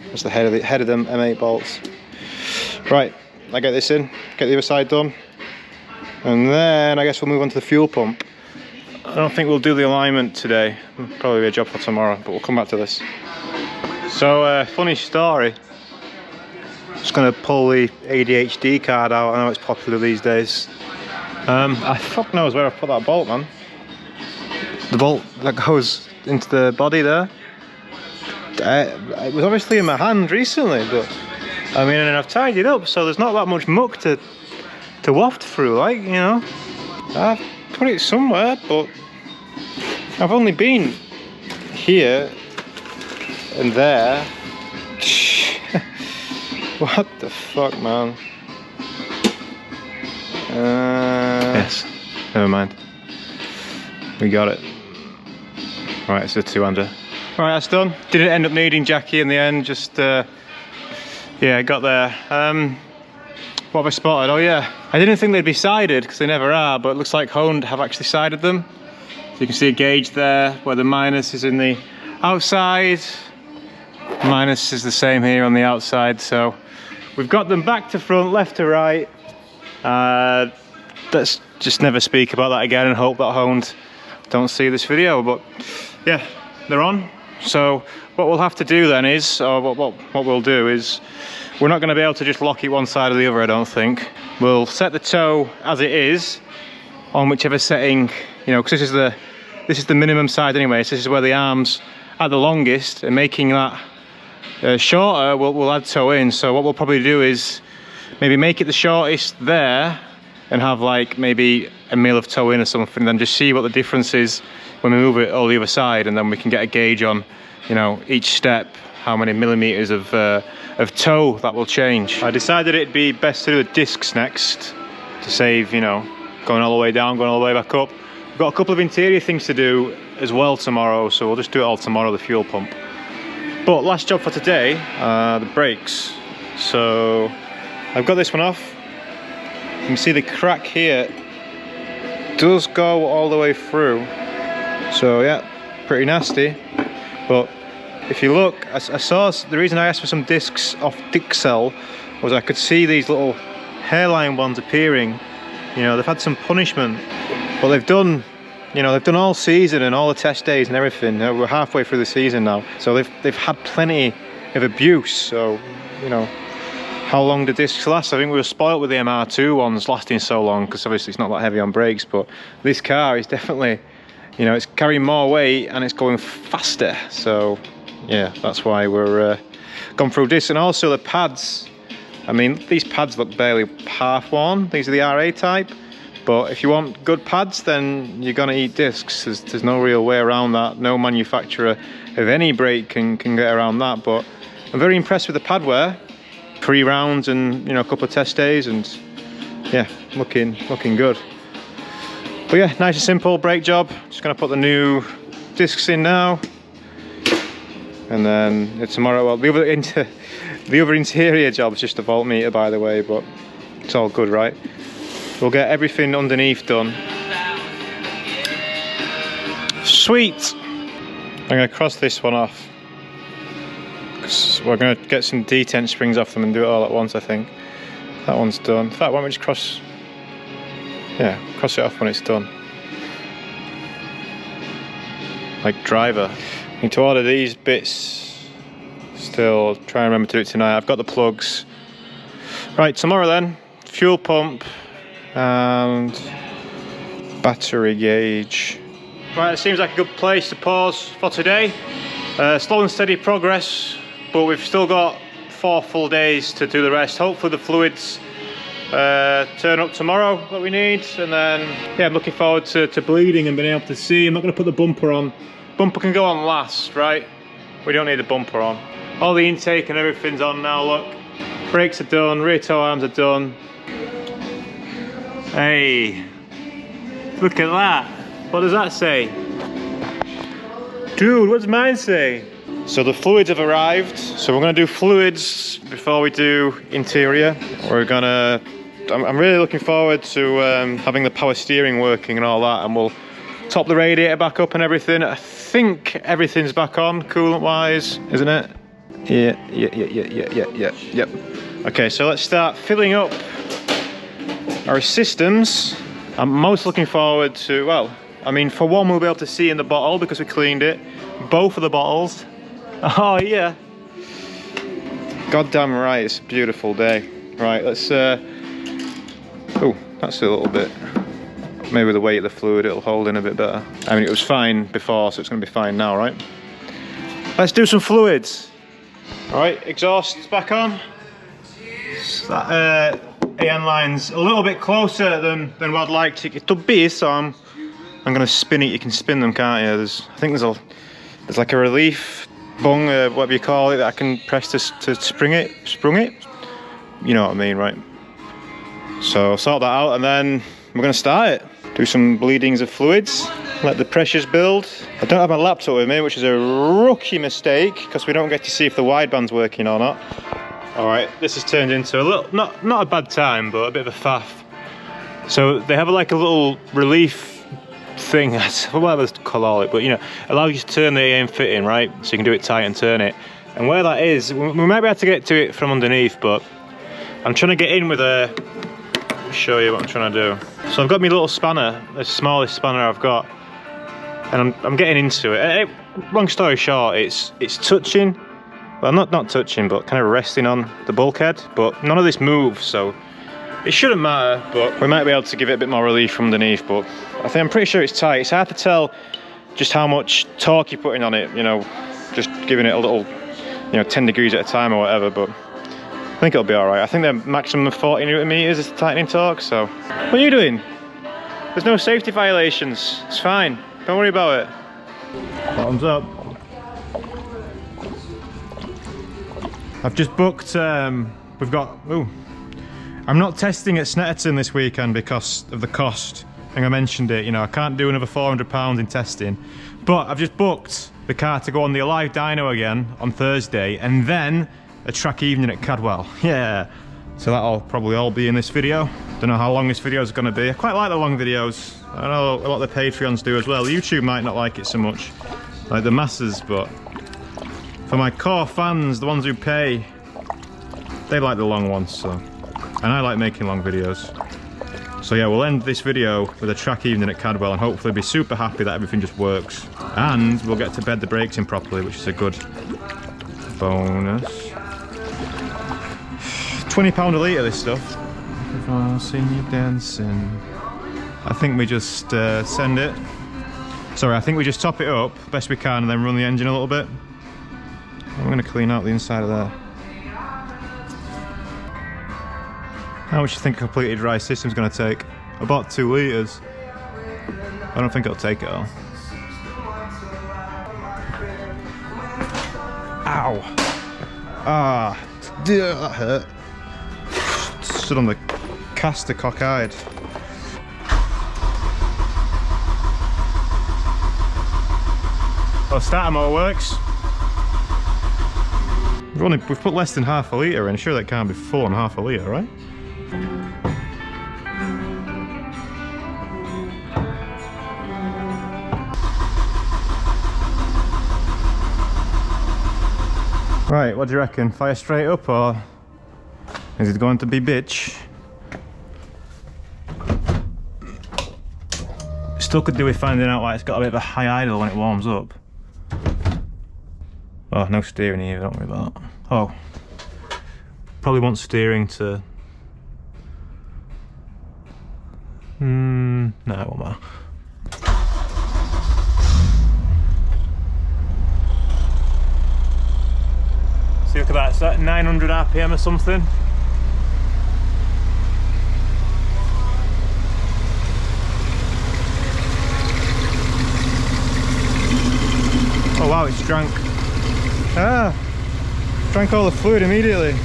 That's the head of them M8 bolts. Right, I get this in, get the other side done, and then I guess we'll move on to the fuel pump. I don't think we'll do the alignment today. Probably be a job for tomorrow, but we'll come back to this. So, funny story. Just gonna pull the ADHD card out. I know it's popular these days. I fuck knows where I put that bolt, man. The bolt that goes into the body there. It was obviously in my hand recently, but I mean, and I've tied it up, so there's not that much muck to waft through, like, you know. I've put it somewhere, but I've only been here and there. What the fuck, man? Yes, never mind. We got it. Right, it's a two-hander. Right, that's done. Didn't end up needing Jackie in the end, just, yeah, got there. What have I spotted? Oh yeah, I didn't think they'd be sided, because they never are, but it looks like Honda have actually sided them. So you can see a gauge there, where the minus is in the outside. Minus is the same here on the outside, so we've got them back to front, left to right. Let's just never speak about that again and hope that Honda don't see this video, but yeah, they're on. So what we'll have to do then is, or what we'll do is, we're not going to be able to just lock it one side or the other, I don't think. We'll set the toe as it is on whichever setting, you know, because this is the minimum side anyway, so this is where the arm's at the longest, and making that shorter, we'll add toe in. So what we'll probably do is maybe make it the shortest there and have like maybe a mil of toe in or something, and then just see what the difference is when we move it all the other side, and then we can get a gauge on, you know, each step, how many millimeters of toe that will change. I decided it'd be best to do the discs next to save, you know, going all the way down, going all the way back up. We've got a couple of interior things to do as well tomorrow, so we'll just do it all tomorrow, the fuel pump. But last job for today, the brakes. So I've got this one off. You can see the crack here does go all the way through. So yeah, pretty nasty. But if you look, I saw, the reason I asked for some discs off DIXCEL was I could see these little hairline ones appearing. You know, they've had some punishment, but they've done, you know, they've done all season and all the test days and everything. You know, we're halfway through the season now, so they've had plenty of abuse. So, you know, how long do discs last? I think we were spoilt with the MR2 ones lasting so long, because obviously it's not that heavy on brakes, but this car is definitely, you know, it's carrying more weight and it's going faster. So yeah, that's why we're gone through discs. And also the pads, I mean, these pads look barely half worn. These are the RA type, but if you want good pads, then you're gonna eat discs. There's no real way around that. No manufacturer of any brake can get around that. But I'm very impressed with the pad wear, pre-rounds and, you know, a couple of test days, and yeah, looking good. But yeah, nice and simple brake job. Just gonna put the new discs in now, and then tomorrow, well, the other interior job is just a voltmeter, by the way, but it's all good, right? We'll get everything underneath done. Sweet. I'm gonna cross this one off, because we're gonna get some detent springs off them and do it all at once, I think. That one's done. In fact, why don't we just cross it off when it's done. Like driver. I need to order these bits still. Try and remember to do it tonight. I've got the plugs. Right, tomorrow then, fuel pump and battery gauge. Right, it seems like a good place to pause for today. Slow and steady progress, but we've still got 4 full days to do the rest. Hopefully the fluids turn up tomorrow that we need, and then yeah, I'm looking forward to bleeding and being able to see. I'm not going to put the bumper on. Bumper can go on last, right? We don't need the bumper on. All the intake and everything's on now, look. Brakes are done, rear toe arms are done. Hey, look at that. What does that say? Dude, what does mine say? So the fluids have arrived. So we're gonna do fluids before we do interior. I'm really looking forward to having the power steering working and all that, and we'll top the radiator back up and everything. I think everything's back on coolant wise, isn't it? Yep. Okay, so let's start filling up our systems. I'm most looking forward to, well, I mean, for one, we'll be able to see in the bottle because we cleaned it. Both of the bottles. Oh yeah. Goddamn right, it's a beautiful day. Right, let's oh, that's a little bit, maybe the weight of the fluid, it'll hold in a bit better. I mean, it was fine before, so it's gonna be fine now, right? Let's do some fluids. All right, exhaust's back on. So that AN line's a little bit closer than what I'd like it to be, so I'm gonna spin it. You can spin them, can't you? I think there's like a relief bung, whatever you call it, that I can press to sprung it. You know what I mean, right? So sort that out and then we're going to start it. Do some bleedings of fluids, let the pressures build. I don't have my laptop with me, which is a rookie mistake because we don't get to see if the wideband's working or not. Alright, this has turned into a little, not a bad time, but a bit of a faff. So they have like a little relief thing, whatever to call it, but you know, allows you to turn the AM fitting, right? So you can do it tight and turn it. And where that is, we might be able to get to it from underneath, but I'm trying to get in with a, let me show you what I'm trying to do. So I've got my little spanner, the smallest spanner I've got, and I'm getting into it. Long story short, it's touching, well not touching, but kind of resting on the bulkhead, but none of this moves, so it shouldn't matter, but we might be able to give it a bit more relief from underneath, but I'm pretty sure it's tight. It's hard to tell just how much torque you're putting on it, you know, just giving it a little, you know, 10 degrees at a time or whatever, but I think it'll be alright. I think the maximum of 40 Newton meters is the tightening torque, so. What are you doing? There's no safety violations. It's fine. Don't worry about it. Bottoms up. I've just booked, we've got, ooh. I'm not testing at Snetterton this weekend because of the cost. I think I mentioned it, you know, I can't do another £400 in testing. But I've just booked the car to go on the Alive Dyno again on Thursday, and then a track evening at CADWELL. Yeah. So that'll probably all be in this video. Don't know how long this video is going to be. I quite like the long videos. I know a lot of the Patreons do as well. YouTube might not like it so much, like the masses, but for my core fans, the ones who pay, they like the long ones, so. And I like making long videos. So yeah, we'll end this video with a track evening at CADWELL and hopefully be super happy that everything just works. And we'll get to bed the brakes in properly, which is a good bonus. £20 a litre this stuff. If I've seen you dancing. I think we just send it. Sorry, I think we just top it up best we can and then run the engine a little bit. I'm going to clean out the inside of there. How much do you think a completely dry system's going to take? About 2 litres. I don't think it'll take it all. Ow! Ah, that hurt. Stood on the caster cockeyed. Well, starter motor works. We've put less than half a litre in. Sure, that can't be full on half a litre, right? Right, what do you reckon? Fire straight up or is it going to be bitch? Still could do with finding out why it's got a bit of a high idle when it warms up. Oh, no steering here, don't worry about that. Oh, probably want steering to... no, it won't matter. See, look at that, it's at 900 RPM or something. Oh wow, it's drank. Ah! Drank all the fluid immediately.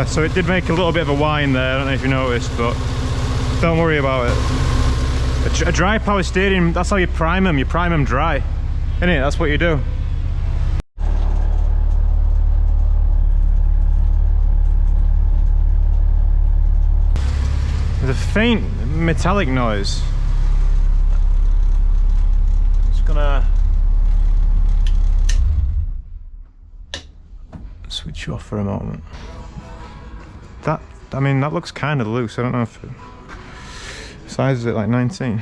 So it did make a little bit of a whine there, I don't know if you noticed, but don't worry about it. A dry power steering, that's how you prime them dry, isn't it? That's what you do. There's a faint metallic noise. Just gonna switch you off for a moment. That, I mean, that looks kind of loose. I don't know if it, size is it like 19?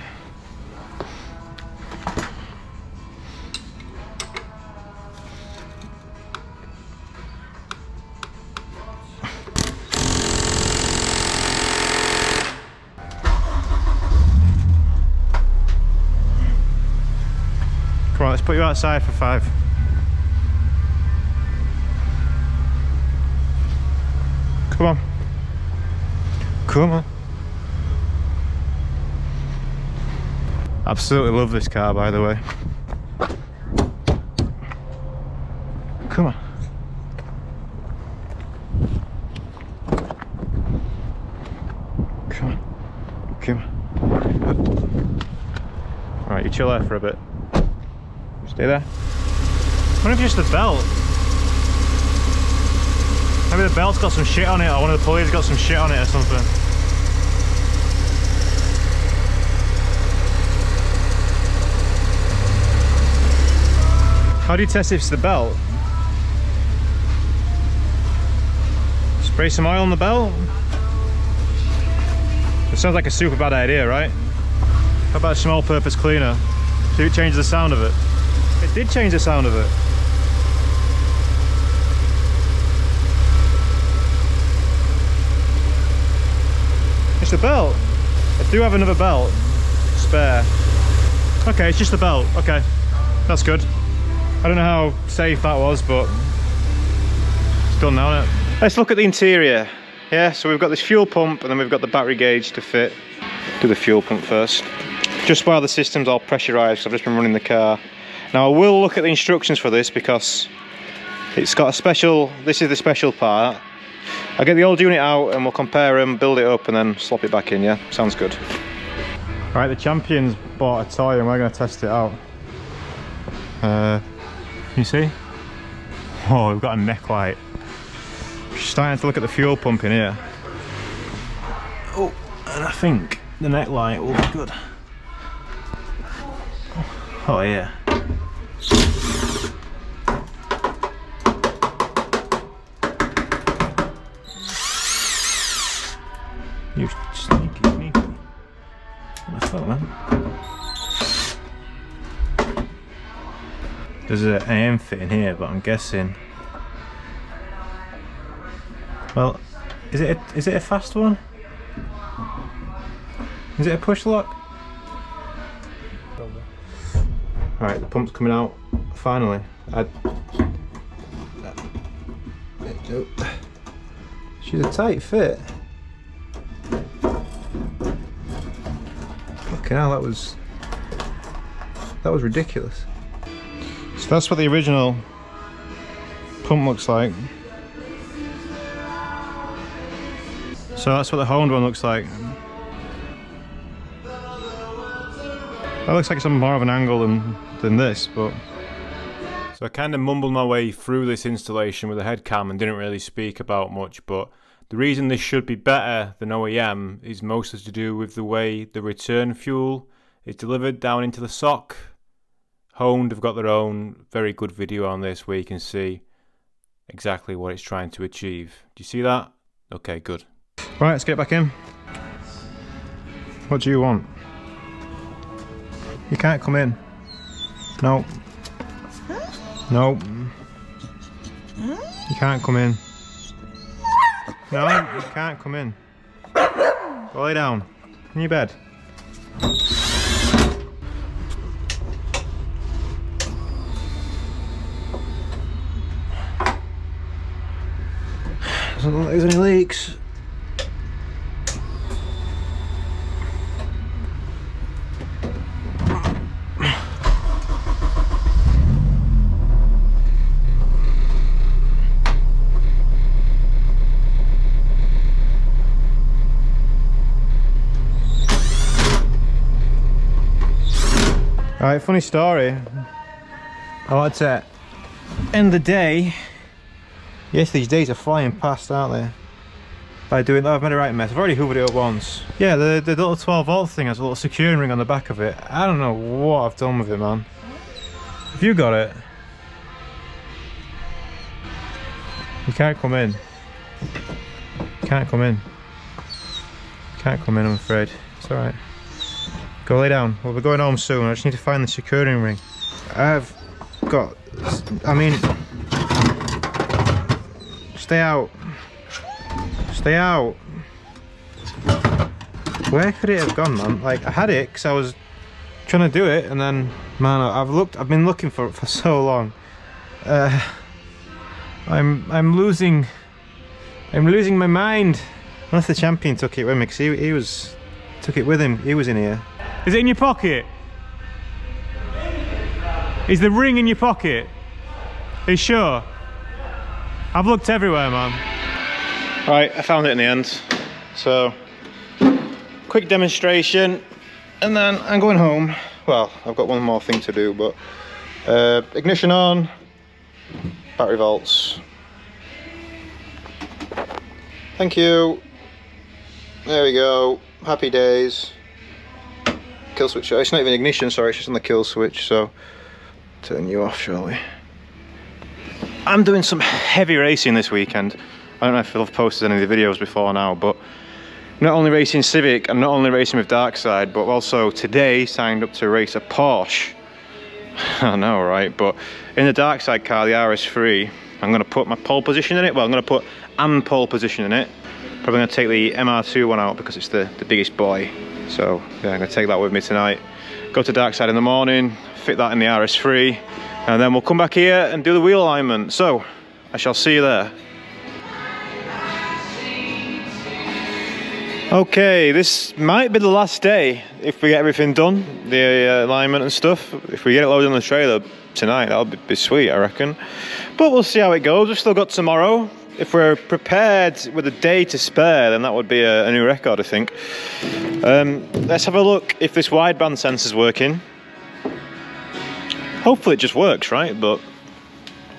Come on, let's put you outside for 5. Come on. Come on. Absolutely love this car, by the way. Come on. Come on. Come on. Alright, you chill there for a bit. Stay there. I wonder if it's just the belt. Maybe the belt's got some shit on it, or one of the pulleys got some shit on it or something. How do you test if it's the belt? Spray some oil on the belt? It sounds like a super bad idea, right? How about a small purpose cleaner? See if it changes the sound of it. It did change the sound of it. It's the belt. I do have another belt spare. Okay, it's just the belt. Okay, that's good. I don't know how safe that was, but it's done now, isn't it? Let's look at the interior. Yeah, so we've got this fuel pump and then we've got the battery gauge to fit. Do the fuel pump first. Just while the system's all pressurised, so I've just been running the car. Now I will look at the instructions for this because it's got a special, this is the special part. I'll get the old unit out and we'll compare them, build it up and then swap it back in, yeah? Sounds good. Right, the Champion's bought a toy and we're going to test it out. You see? Oh, we've got a neck light. Starting to look at the fuel pump in here. Oh, and I think the neck light will be good. Oh yeah. You sneaky. What the fuck, man? There's an AM fit in here, but I'm guessing. Well, is it a fast one? Is it a push lock? Right, the pump's coming out finally. She's a tight fit. Fucking hell, that was ridiculous. So that's what the original pump looks like. So that's what the honed one looks like. That looks like it's on more of an angle than this, but... So I kind of mumbled my way through this installation with a head cam and didn't really speak about much, but the reason this should be better than OEM is mostly to do with the way the return fuel is delivered down into the sock. Honed have got their own very good video on this where you can see exactly what it's trying to achieve. Do you see that? Okay, good. Right, let's get back in. What do you want? You can't come in. No. No. You can't come in. No, you can't come in. Go lay down in your bed. Doesn't look like there's any leaks. Alright, funny story. I wanted to end the day. Yes, these days are flying past, aren't they? By doing that, I've made a right mess. I've already hoovered it up once. Yeah, the little 12 volt thing has a little securing ring on the back of it. I don't know what I've done with it, man. Have you got it? You can't come in. You can't come in. You can't come in, I'm afraid. It's alright. Go lay down. Well, we're going home soon. I just need to find the securing ring. I've got... I mean... Stay out. Stay out. Where could it have gone, man? Like, I had it because I was trying to do it, and then, man, I've been looking for it for so long. I'm losing I'm losing my mind. Unless the champion took it with me, because he took it with him. He was in here. Is it in your pocket? Is the ring in your pocket? Are you sure? I've looked everywhere, man. Right, I found it in the end. So, quick demonstration, and then I'm going home. Well, I've got one more thing to do, but ignition on, battery volts. Thank you. There we go. Happy days. Kill switch. It's not even ignition, sorry, it's just on the kill switch, so turn you off, shall we? I'm doing some heavy racing this weekend. I don't know if I've posted any of the videos before now, but not only racing Civic and not only racing with DIXCEL, but also today signed up to race a Porsche. I know, right? But in the DIXCEL car, the RS3, I'm going to put my pole position in it. Well, I'm going to put an pole position in it. Probably going to take the MR2 one out because it's the biggest boy. So yeah, I'm going to take that with me tonight. Go to DIXCEL in the morning, fit that in the RS3, and then we'll come back here and do the wheel alignment. So I shall see you there. Okay, this might be the last day if we get everything done, the alignment and stuff. If we get it loaded on the trailer tonight, that'll be sweet, I reckon. But we'll see how it goes. We've still got tomorrow. If we're prepared with a day to spare, then that would be a new record, I think. Let's have a look if this wideband sensor's working. Hopefully it just works, right? But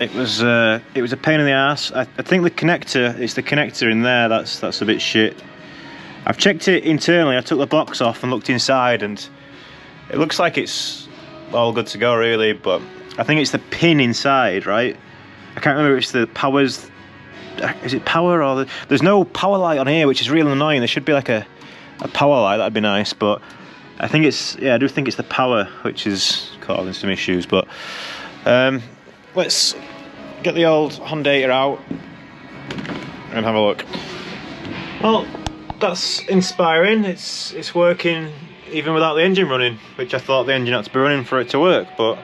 it was a pain in the ass. I think the connector, it's the connector in there that's a bit shit. I've checked it internally. I took the box off and looked inside, and it looks like it's all good to go, really. But I think it's the pin inside, right? I can't remember if it's the powers. Is it power or there's no power light on here, which is really annoying. There should be like a power light. That'd be nice, but I think it's, yeah, I do think it's the power which is causing some issues. But let's get the old Honda out and have a look. Well, that's inspiring. It's working even without the engine running, which I thought the engine had to be running for it to work, but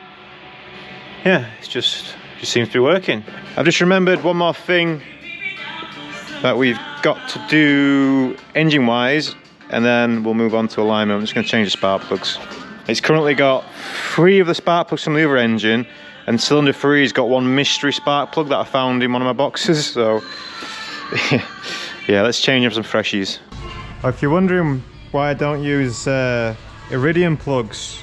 yeah, it just seems to be working. I've just remembered one more thing that we've got to do engine wise, and then we'll move on to alignment. I'm just going to change the spark plugs. It's currently got 3 of the spark plugs from the other engine, and cylinder 3's got 1 mystery spark plug that I found in one of my boxes, so yeah, let's change up some freshies. If you're wondering why I don't use iridium plugs,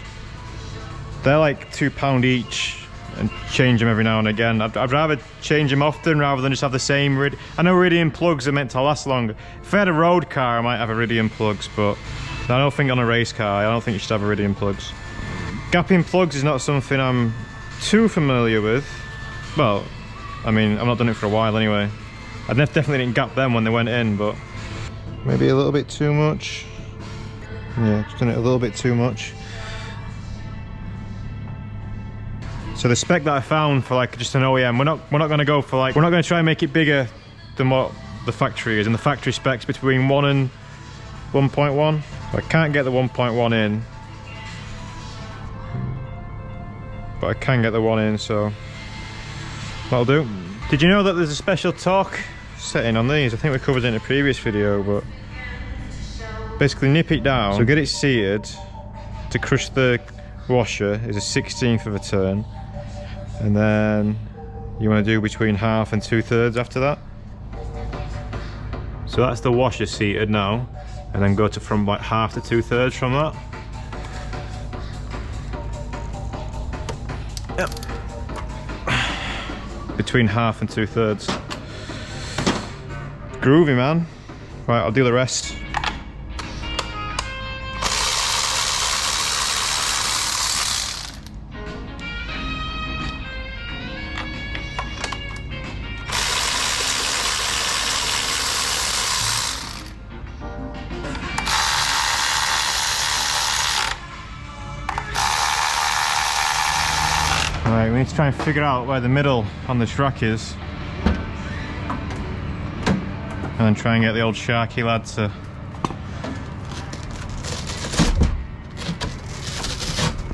they're like £2 each, and change them every now and again. I'd rather change them often rather than just have the same I know iridium plugs are meant to last longer. If I had a road car, I might have iridium plugs, but I don't think on a race car, I don't think you should have iridium plugs. Gapping plugs is not something I'm too familiar with. Well, I mean, I've not done it for a while anyway. I definitely didn't gap them when they went in, but maybe a little bit too much. Yeah, just done it a little bit too much. So the spec that I found for like just an OEM, we're not going to go for like, we're not going to try and make it bigger than what the factory is, and the factory specs between 1 and 1.1. I can't get the 1.1 in, but I can get the 1 in, so that'll do. Did you know that there's a special torque setting on these? I think we covered it in a previous video, but basically nip it down, so get it seated to crush the washer is a 1/16 of a turn, and then you want to do between 1/2 and 2/3 after that. So that's the washer seated now, and then go to from like 1/2 to 2/3 from that. Yep. Between 1/2 and 2/3. Groovy, man. Right, I'll do the rest. Right, we need to try and figure out where the middle on the track is, and then try and get the old Sharky lad to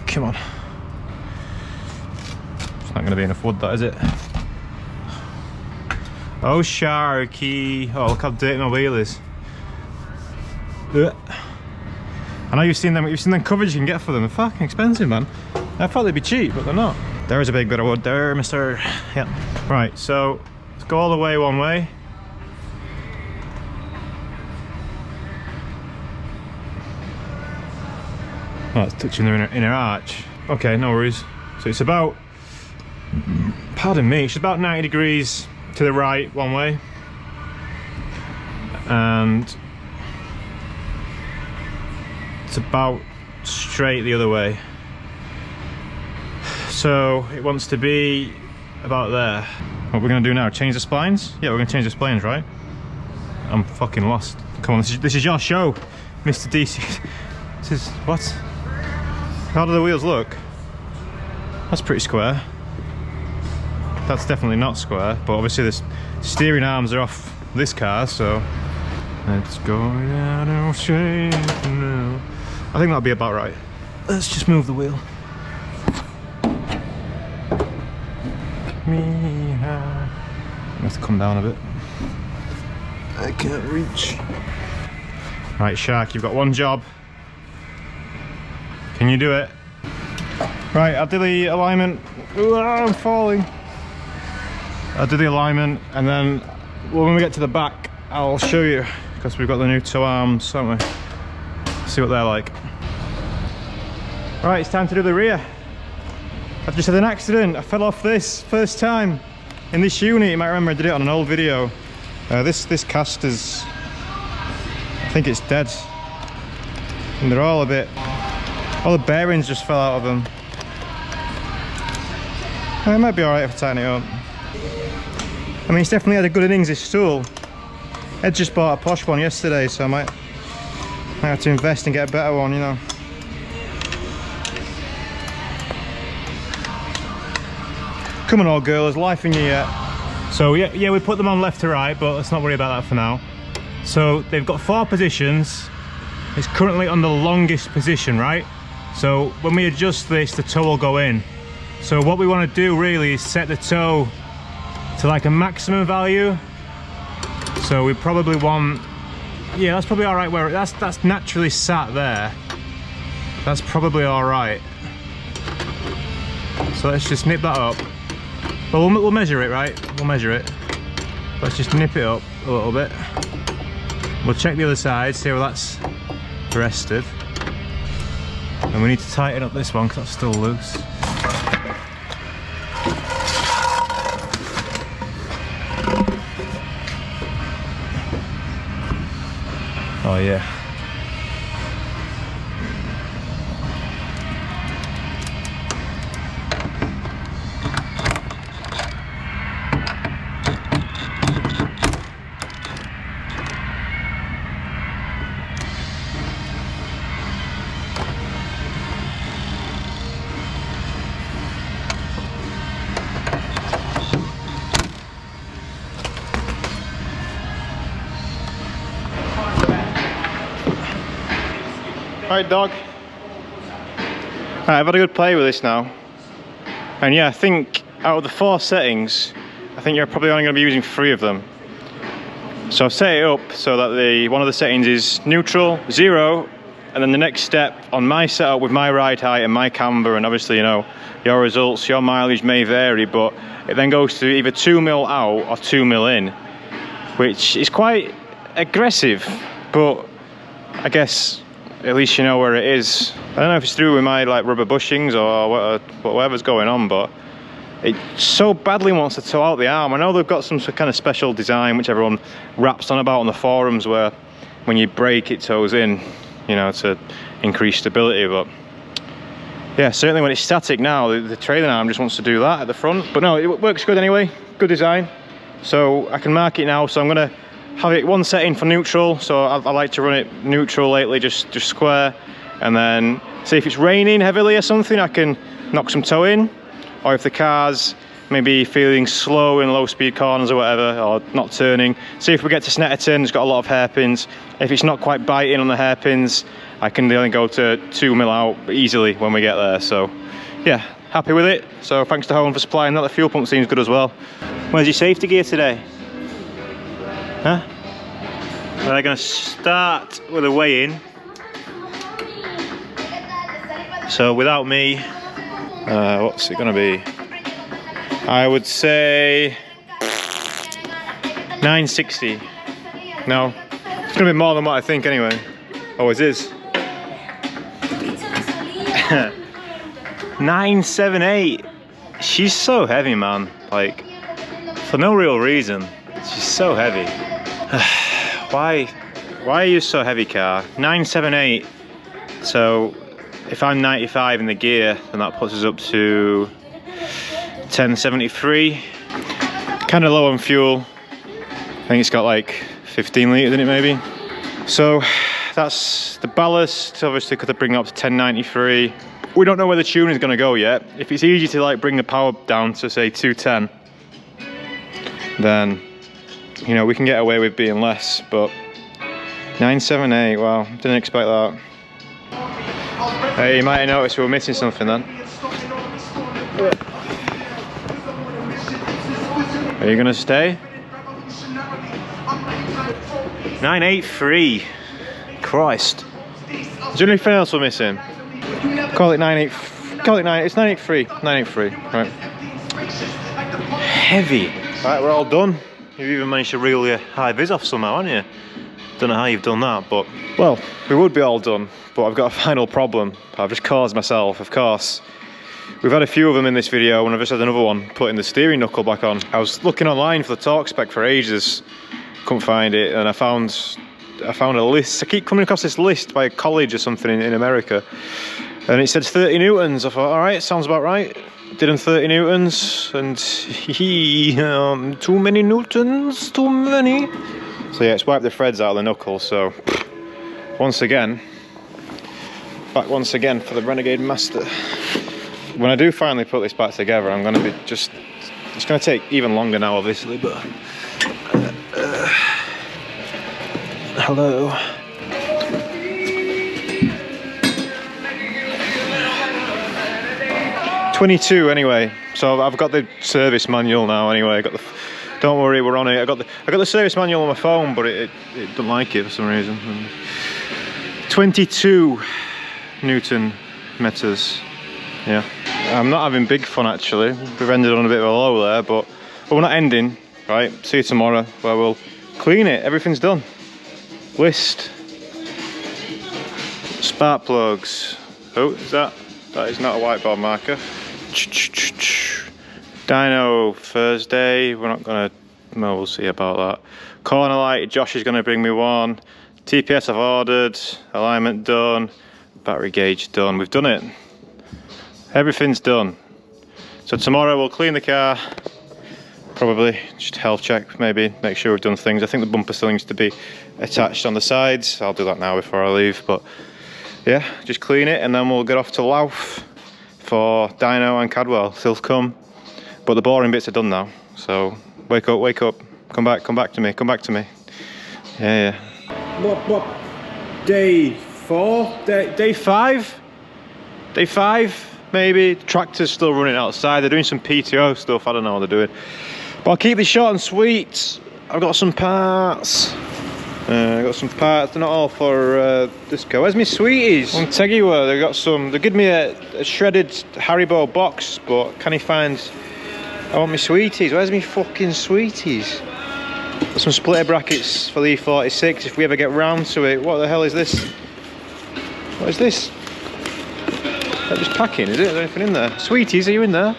come on. It's not going to be enough wood, that is it? Oh, Sharky. Oh, look how dirty my wheel is. Ugh. I know you've seen them covers you can get for them. They're fucking expensive, man. I thought they'd be cheap, but they're not. There is a big bit of wood there, mister. Yeah. Right, so let's go all the way one way. Oh, it's touching the inner arch. Okay, no worries. So it's about, pardon me, it's about 90 degrees to the right one way. And it's about straight the other way. So it wants to be about there. What we're gonna do now, change the splines? Yeah, we're gonna change the splines, right? I'm fucking lost. Come on, this is your show, Mr. DC. This is, what? How do the wheels look? That's pretty square. That's definitely not square, but obviously the steering arms are off this car, so let's go down our shape now. I think that'll be about right. Let's just move the wheel. I have to come down a bit. I can't reach. Right, Shark, you've got one job. Can you do it? Right, I'll do the alignment. Ooh, I'm falling. I'll do the alignment, and then when we get to the back, I'll show you, because we've got the new toe arms, haven't we? See what they're like. Right, it's time to do the rear. I've just had an accident. I fell off this first time in this unit. You might remember I did it on an old video. This cast is, I think it's dead. And they're all a bit, all the bearings just fell out of them. It might be alright if I tighten it up. I mean, it's definitely had a good innings, this tool. Ed just bought a posh one yesterday, so I might have to invest and get a better one, you know. Come on, old girl, there's life in you yet. So yeah, we put them on left to right, but let's not worry about that for now. So they've got 4 positions. It's currently on the longest position, right? So when we adjust this, the toe will go in. So what we want to do really is set the toe to like a maximum value. So we probably want, yeah, that's probably all right where that's naturally sat there. That's probably all right. So let's just nip that up. Well, we'll measure it, right? We'll measure it. Let's just nip it up a little bit. We'll check the other side, see how that's rested. And we need to tighten up this one because that's still loose. Oh yeah. Alright, dog. Right, I've had a good play with this now. And yeah, I think out of the 4 settings, I think you're probably only going to be using 3 of them. So I've set it up so that one of the settings is neutral, 0, and then the next step on my setup with my ride height and my camber, and obviously, you know, your results, your mileage may vary, but it then goes to either 2 mil out or 2 mil in, which is quite aggressive, but I guess at least you know where it is. I don't know if it's through with my like rubber bushings or whatever's going on, but it so badly wants to tow out the arm. I know they've got some kind of special design which everyone raps on about on the forums, where when you brake it tows in, you know, to increase stability. But yeah, certainly when it's static now, the trailing arm just wants to do that at the front. But no, it works good anyway, good design. So I can mark it now, so I'm gonna have it one setting for neutral, so I like to run it neutral lately, just square, and then see if it's raining heavily or something, I can knock some toe in, or if the car's maybe feeling slow in low speed corners or whatever, or not turning, see if we get to Snetterton, it's got a lot of hairpins. If it's not quite biting on the hairpins, I can then go to 2 mil out easily when we get there. So yeah, happy with it. So thanks to Hone for supplying that. The fuel pump seems good as well. Where's your safety gear today? Huh? We're going to start with a weigh-in. So without me, what's it going to be? I would say 960. No, it's going to be more than what I think anyway. Oh, it is. 978. She's so heavy, man. Like, for no real reason. She's so heavy. Why are you so heavy, car? 978. So if I'm 95 in the gear, then that puts us up to 1073. Kind of low on fuel. I think it's got like 15 litres in it maybe. So that's the ballast. Obviously could bring it up to 1093. We don't know where the tune is going to go yet. If it's easy to like bring the power down to say 210, then you know we can get away with being less. But 978, wow, didn't expect that. Hey, you might have noticed we were missing something then. Are you going to stay? 983. Christ. Is there anything else we're missing? Call it 98. Call it 9. It's 983. 983. Right. Heavy. Right, we're all done. You've even managed to reel your high vis off somehow, haven't you? Don't know how you've done that, but well, we would be all done. But I've got a final problem. I've just caused myself, of course. We've had a few of them in this video, and I've just had another one putting the steering knuckle back on. I was looking online for the torque spec for ages, couldn't find it, and I found a list. I keep coming across this list by a college or something in America, and it said 30 newtons. I thought, all right, sounds about right. Did them 30 newtons, and too many newtons, too many. So yeah, it's wiped the threads out of the knuckle. So once again, back once again for the Renegade Master. When I do finally put this back together, I'm going to be it's going to take even longer now, obviously, but hello. $22 anyway, so I've got the service manual now anyway. Don't worry, we're on it. I got the service manual on my phone, but it doesn't like it for some reason. 22 Newton meters. Yeah, I'm not having big fun actually. We've ended on a bit of a low there, but we're not ending. Right, see you tomorrow where we'll clean it. Everything's done. List. Spark plugs. Oh, is that is not a whiteboard marker. Dyno Thursday. We're not gonna. Well, we'll see about that. Corner light. Josh is gonna bring me one. TPS I've ordered. Alignment done. Battery gauge done. We've done it. Everything's done. So tomorrow we'll clean the car. Probably just health check, maybe make sure we've done things. I think the bumper still needs to be attached on the sides. I'll do that now before I leave. But yeah, just clean it and then we'll get off to Louth for Dyno and Cadwell. Still to come, but the boring bits are done now. So wake up, come back to me, Yeah. What? Day 4? Day 5? Day 5? Maybe. The tractor's still running outside. They're doing some PTO stuff. I don't know what they're doing. But I'll keep this short and sweet. I've got some parts. They're not all for this car. Where's my sweeties? On CADWELL, they got some. They give me a shredded Haribo box, but can he find? I want my sweeties. Where's my fucking sweeties? Got some splitter brackets for the E46 if we ever get round to it. What the hell is this? What is this? That just packing, is it? Is there anything in there? Sweeties, are you in there?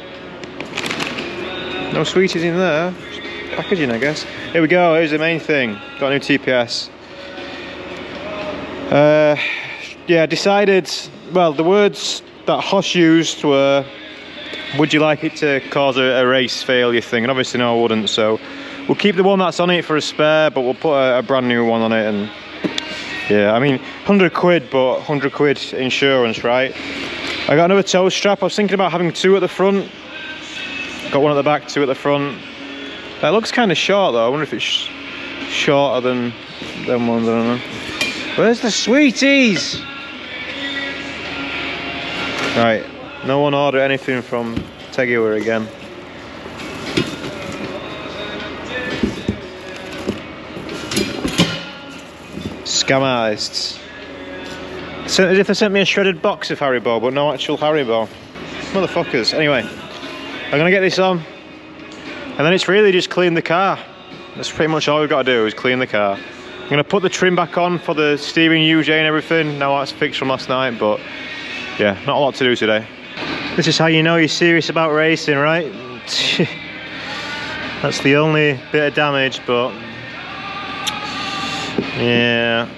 No sweeties in there. Just packaging, I guess. Here we go, here's the main thing. Got a new TPS. Yeah, decided, well, the words that Hosh used were, would you like it to cause a race failure thing? And obviously no, I wouldn't, so we'll keep the one that's on it for a spare, but we'll put a brand new one on it. And yeah, I mean, 100 quid, but 100 quid insurance, right? I got another toe strap. I was thinking about having 2 at the front. Got one at the back, 2 at the front. That looks kind of short though. I wonder if it's shorter than them ones, I don't know. Where's the sweeties? Right, no one ordered anything from CADWELL again. Scam artists. As if they sent me a shredded box of Haribo, but no actual Haribo. Motherfuckers. Anyway, I'm gonna get this on, and then it's really just clean the car. That's pretty much all we've got to do, is clean the car. I'm gonna put the trim back on for the steering UJ and everything. Now that's fixed from last night, but yeah, not a lot to do today. This is how you know you're serious about racing, right? That's the only bit of damage, but yeah.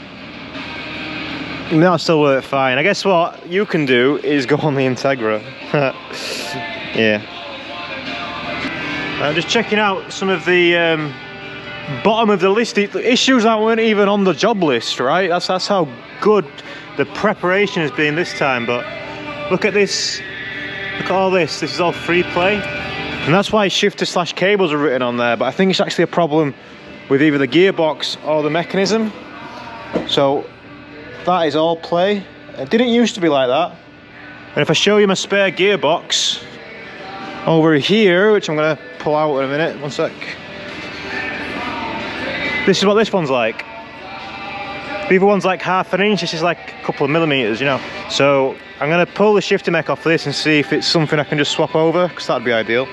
That'll still work fine. I guess what you can do is go on the Integra. Yeah. I'm just checking out some of the bottom of the list issues that weren't even on the job list, right? That's how good the preparation has been this time. But look at this. Look at all this. This is all free play. And that's why shifter/cables are written on there. But I think it's actually a problem with either the gearbox or the mechanism. So that is all play. It didn't used to be like that. And if I show you my spare gearbox over here, which I'm going to pull out in a minute, one sec. This is what this one's like. The other one's like ½ an inch, this is like a couple of millimeters, you know. So I'm going to pull the shifter mech off this and see if it's something I can just swap over, because that'd be ideal.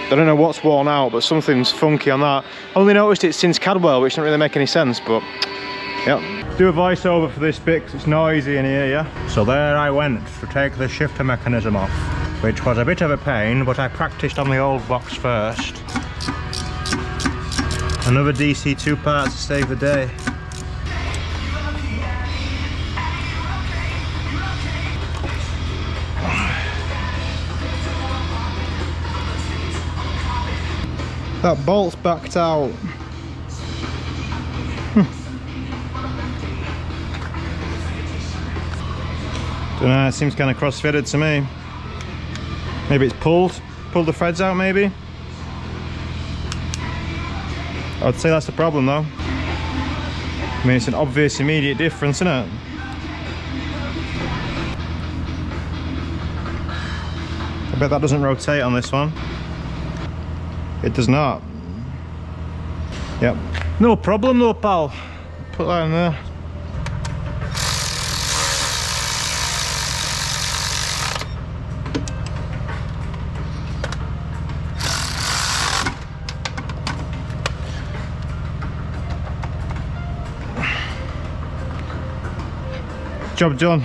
I don't know what's worn out, but something's funky on that. I only noticed it since CADWELL, which doesn't really make any sense, but yeah. Do a voiceover for this bit because it's noisy in here, yeah? So there I went to take the shifter mechanism off, which was a bit of a pain, but I practiced on the old box first. Another DC 2 parts to save the day. That bolt's backed out. Don't know, it seems kind of cross-fitted to me. Maybe it's pulled the threads out maybe. I'd say that's the problem though. I mean, it's an obvious immediate difference, isn't it? I bet that doesn't rotate on this one. It does not. Yep. No problem though, pal. Put that in there. Job done,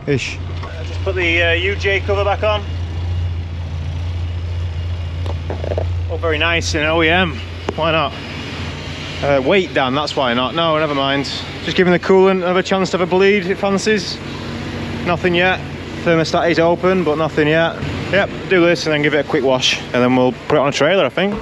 ish. Just put the UJ cover back on. Oh, very nice in OEM. Why not? Weight down, that's why not. No, never mind. Just giving the coolant another chance to have a bleed, it fancies. Nothing yet. Thermostat is open, but nothing yet. Yep, do this and then give it a quick wash, and then we'll put it on a trailer, I think.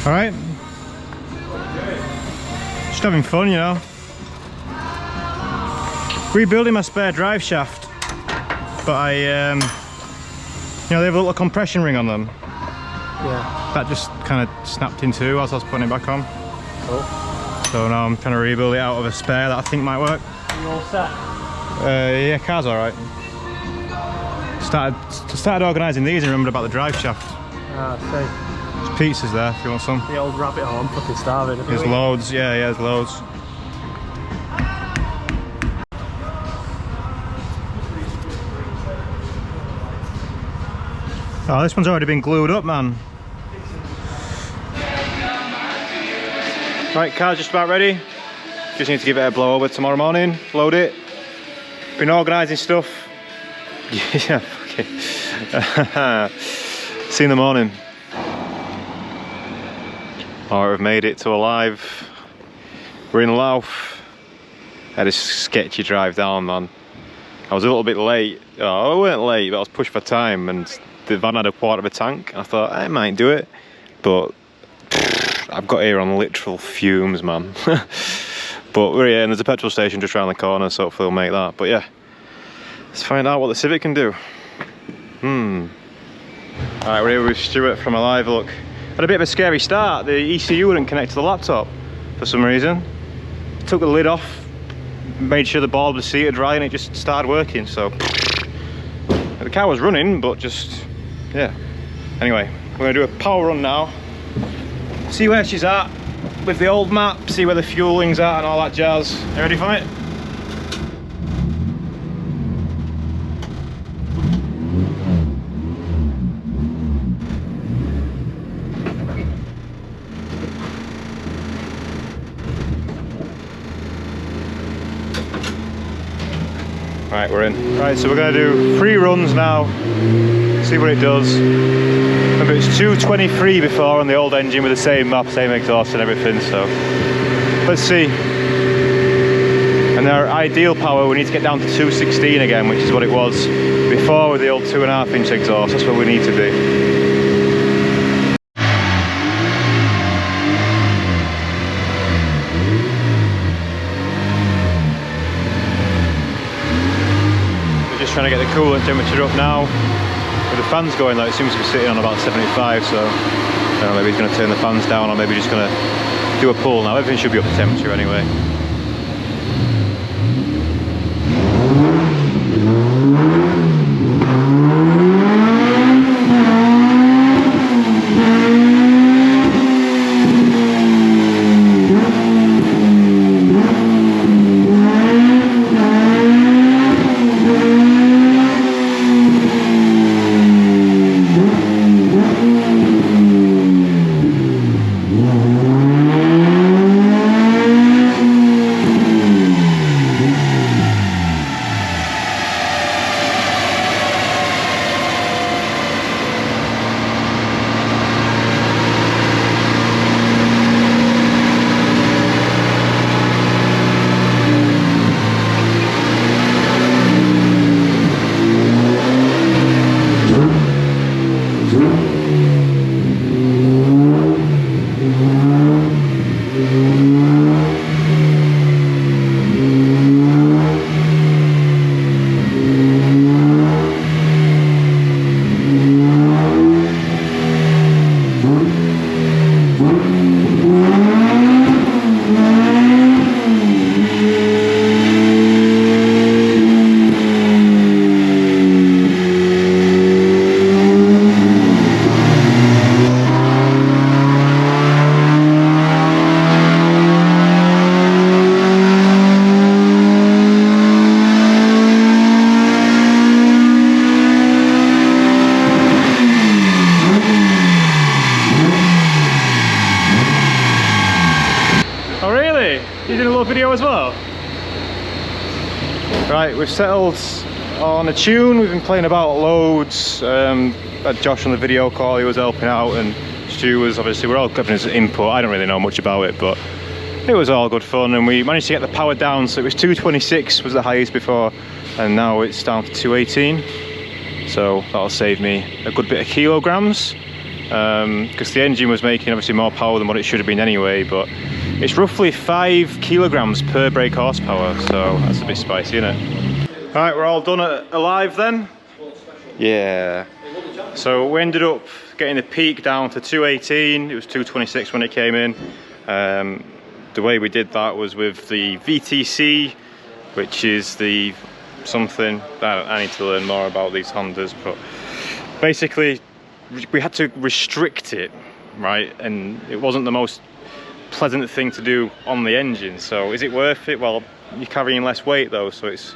Alright, just having fun, you know. Rebuilding my spare drive shaft, but I, you know, they have a little compression ring on them. Yeah. That just kind of snapped in two as I was putting it back on. Cool. So now I'm trying to rebuild it out of a spare that I think might work. You all set? Yeah, car's alright. Started organising these and remembered about the drive shaft. Ah, I see. There's pizzas there if you want some. The old rabbit hole, I'm fucking starving. There's loads, yeah, there's loads. Oh, this one's already been glued up, man. Right, car's just about ready. Just need to give it a blow over tomorrow morning, load it. Been organising stuff. Yeah, okay. See you in the morning. Alright, we've made it to Alive. We're in Louth. I had a sketchy drive down, man. I was a little bit late. Oh, I weren't late, but I was pushed for time, and the van had a quarter of a tank. I thought I might do it, but I've got here on literal fumes, man. But we're here, and there's a petrol station just around the corner, so hopefully we'll make that. But yeah, let's find out what the Civic can do. Alright, we're here with Stuart from Alive. Look, had a bit of a scary start. The ECU wouldn't connect to the laptop for some reason. Took the lid off, made sure the board was seated right, and it just started working. So the car was running, but just, yeah. Anyway, we're gonna do a power run now. See where she's at with the old map, see where the fueling's at and all that jazz. You ready for it? Right, we're in. Right, so we're going to do 3 runs now, see what it does. Remember, it's 223 before on the old engine with the same map, same exhaust and everything, so let's see. And our ideal power, we need to get down to 216 again, which is what it was before with the old 2.5-inch exhaust. That's where we need to be. Trying to get the coolant temperature up now. With the fans going, though, it seems to be sitting on about 75, so I don't know, maybe he's going to turn the fans down, or maybe just going to do a pull now. Everything should be up to temperature anyway. Video as well. Right, we've settled on a tune. We've been playing about loads. Had Josh on the video call, he was helping out, and Stu was obviously, we're all giving his input. I don't really know much about it, but it was all good fun, and we managed to get the power down. So it was 226 was the highest before, and now it's down to 218. So that'll save me a good bit of kilograms, because the engine was making obviously more power than what it should have been anyway, but it's roughly 5 kilograms per brake horsepower, so that's a bit spicy, isn't it? Alright, we're all done at Alive then. Yeah. So we ended up getting the peak down to 218. It was 226 when it came in. The way we did that was with the VTC, which is the something that I need to learn more about these Hondas, but basically we had to restrict it, right? And it wasn't the most pleasant thing to do on the engine. So is it worth it? Well, you're carrying less weight though, so it's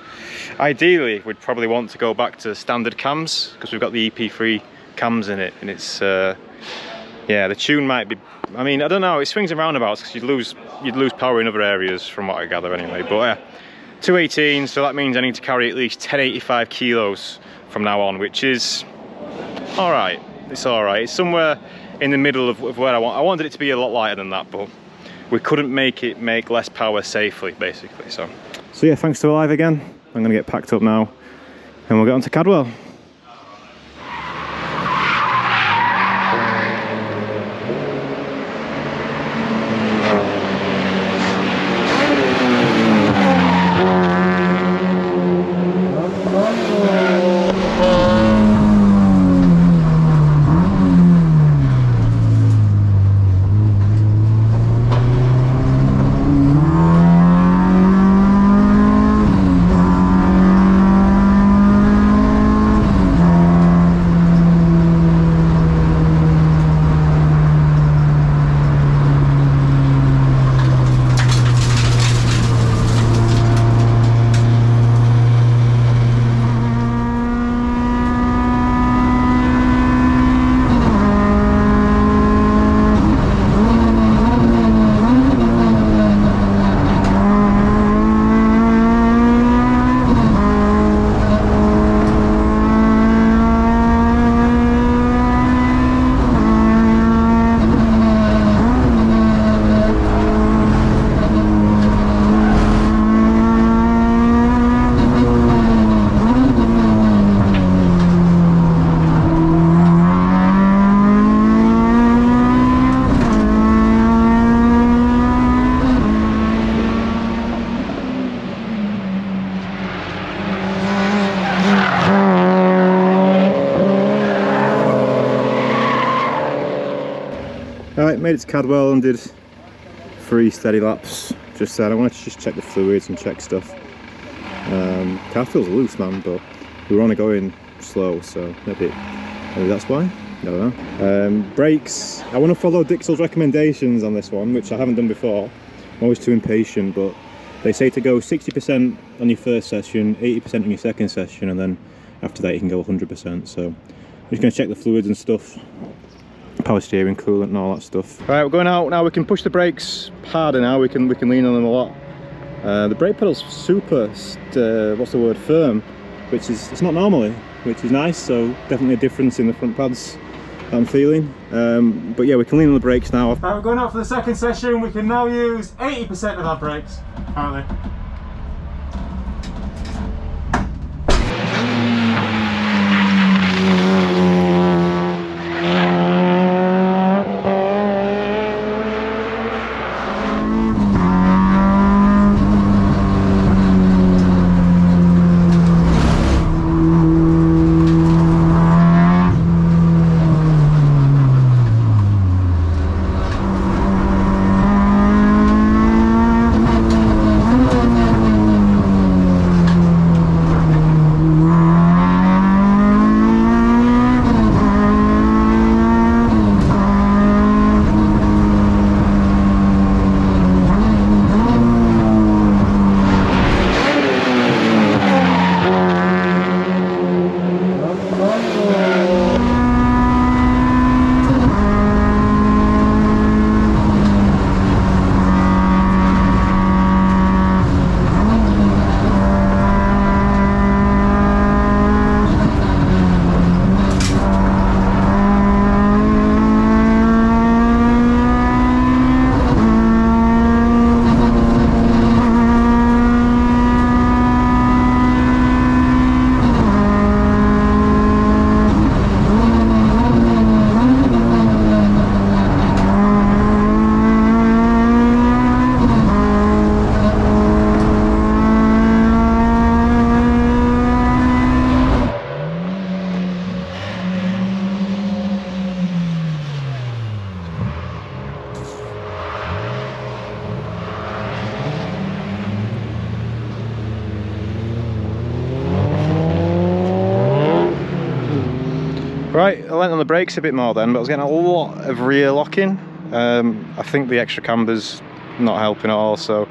ideally we'd probably want to go back to standard cams, because we've got the EP3 cams in it, and it's yeah, the tune might be, I mean, I don't know, it swings and roundabouts because you'd lose power in other areas from what I gather anyway, but yeah, 218, so that means I need to carry at least 1085 kilos from now on, which is alright. It's alright. It's somewhere in the middle of where I wanted it to be a lot lighter than that, but we couldn't make it make less power safely, basically. So yeah, thanks to Alive again. I'm gonna get packed up now and we'll get on to Cadwell. Alright, made it to Cadwell and did 3 steady laps. Just said I wanted to just check the fluids and check stuff. Car feels loose, man, but we were only going slow, so maybe that's why. I don't know. Brakes, I want to follow DIXCEL's recommendations on this one, which I haven't done before. I'm always too impatient, but they say to go 60% on your first session, 80% on your second session, and then after that you can go 100%. So I'm just going to check the fluids and stuff. Power steering, coolant and all that stuff. Right, we're going out now. We can push the brakes harder now. We can lean on them a lot. The brake pedal's super, what's the word, firm, which is, it's not normally, which is nice. So definitely a difference in the front pads that I'm feeling. But yeah, we can lean on the brakes now. Right, we're going out for the second session. We can now use 80% of our brakes, apparently. Right, I went on the brakes a bit more then, but I was getting a lot of rear locking. I think the extra camber's not helping at all, so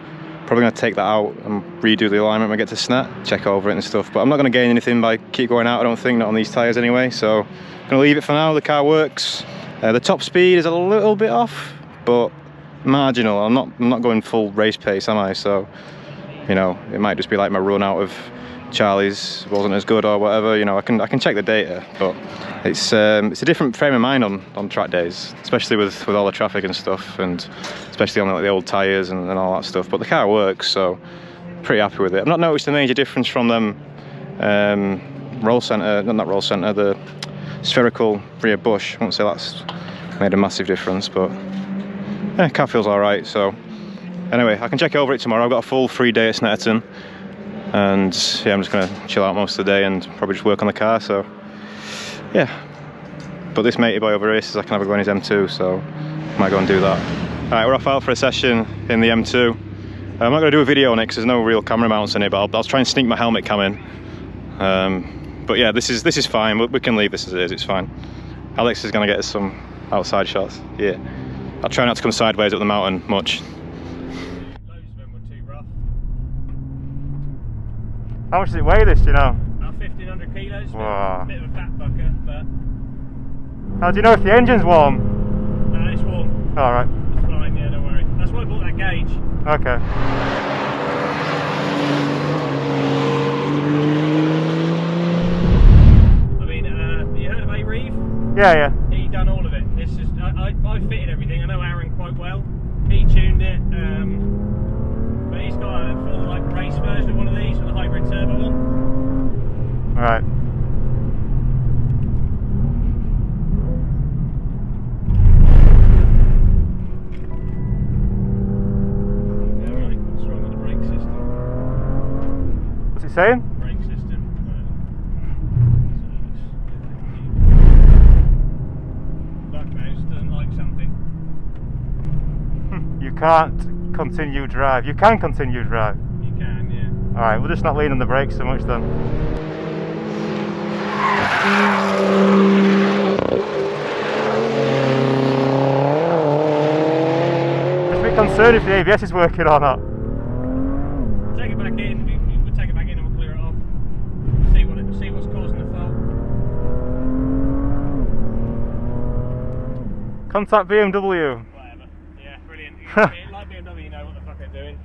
probably going to take that out and redo the alignment when I get to Snet, check over it and stuff. But I'm not going to gain anything by keep going out, I don't think, not on these tyres anyway, so I'm going to leave it for now. The car works. The top speed is a little bit off, but marginal. I'm not going full race pace, am I? So, you know, it might just be like my run out of Charlie's wasn't as good or whatever. You know, I can check the data, but it's a different frame of mind on track days, especially with all the traffic and stuff, and especially on like the old tyres and all that stuff. But the car works, so pretty happy with it. I've not noticed a major difference from them roll centre, not roll centre, the spherical rear bush. I won't say that's made a massive difference, but yeah, car feels alright. So anyway, I can check over it tomorrow. I've got a full free day at Snetterton, and yeah, I'm just going to chill out most of the day and probably just work on the car. So yeah, but this matey boy over here says I can have a go in his M2, so I might go and do that. Alright, we're off out for a session in the M2. I'm not going to do a video on it because there's no real camera mounts in it, but I'll try and sneak my helmet cam in. But yeah, this is fine. We can leave this as it is. It's fine. Alex is going to get us some outside shots. Yeah, I'll try not to come sideways up the mountain much. Loads of them were too rough. How much does it weigh, this? Do you know? About 1,500 kilos. Wow. Bit of a fat fucker, but How do you know if the engine's warm? no, it's warm. All right. It's fine. Yeah, don't worry. That's why I bought that gauge. Okay. I mean, you heard of A-Reeve? Yeah, yeah. He done all of it. It's just I fitted everything. I know Aaron quite well. He tuned it, but he's got a full like race version of one of these with a hybrid turbo on. All right. Yeah, right. What's wrong with the brake system? What's it saying? Brake system. Black mouse doesn't like something. You can't continue drive. You can continue drive. You can, yeah. All right, we'll just not lean on the brakes so much then. Just a bit concerned if the ABS is working or not. Take it back in. We'll take it back in and we'll clear it off. See what's causing the fault. Contact BMW. Whatever. Yeah, brilliant. Like BMW, you know what the fuck they're doing.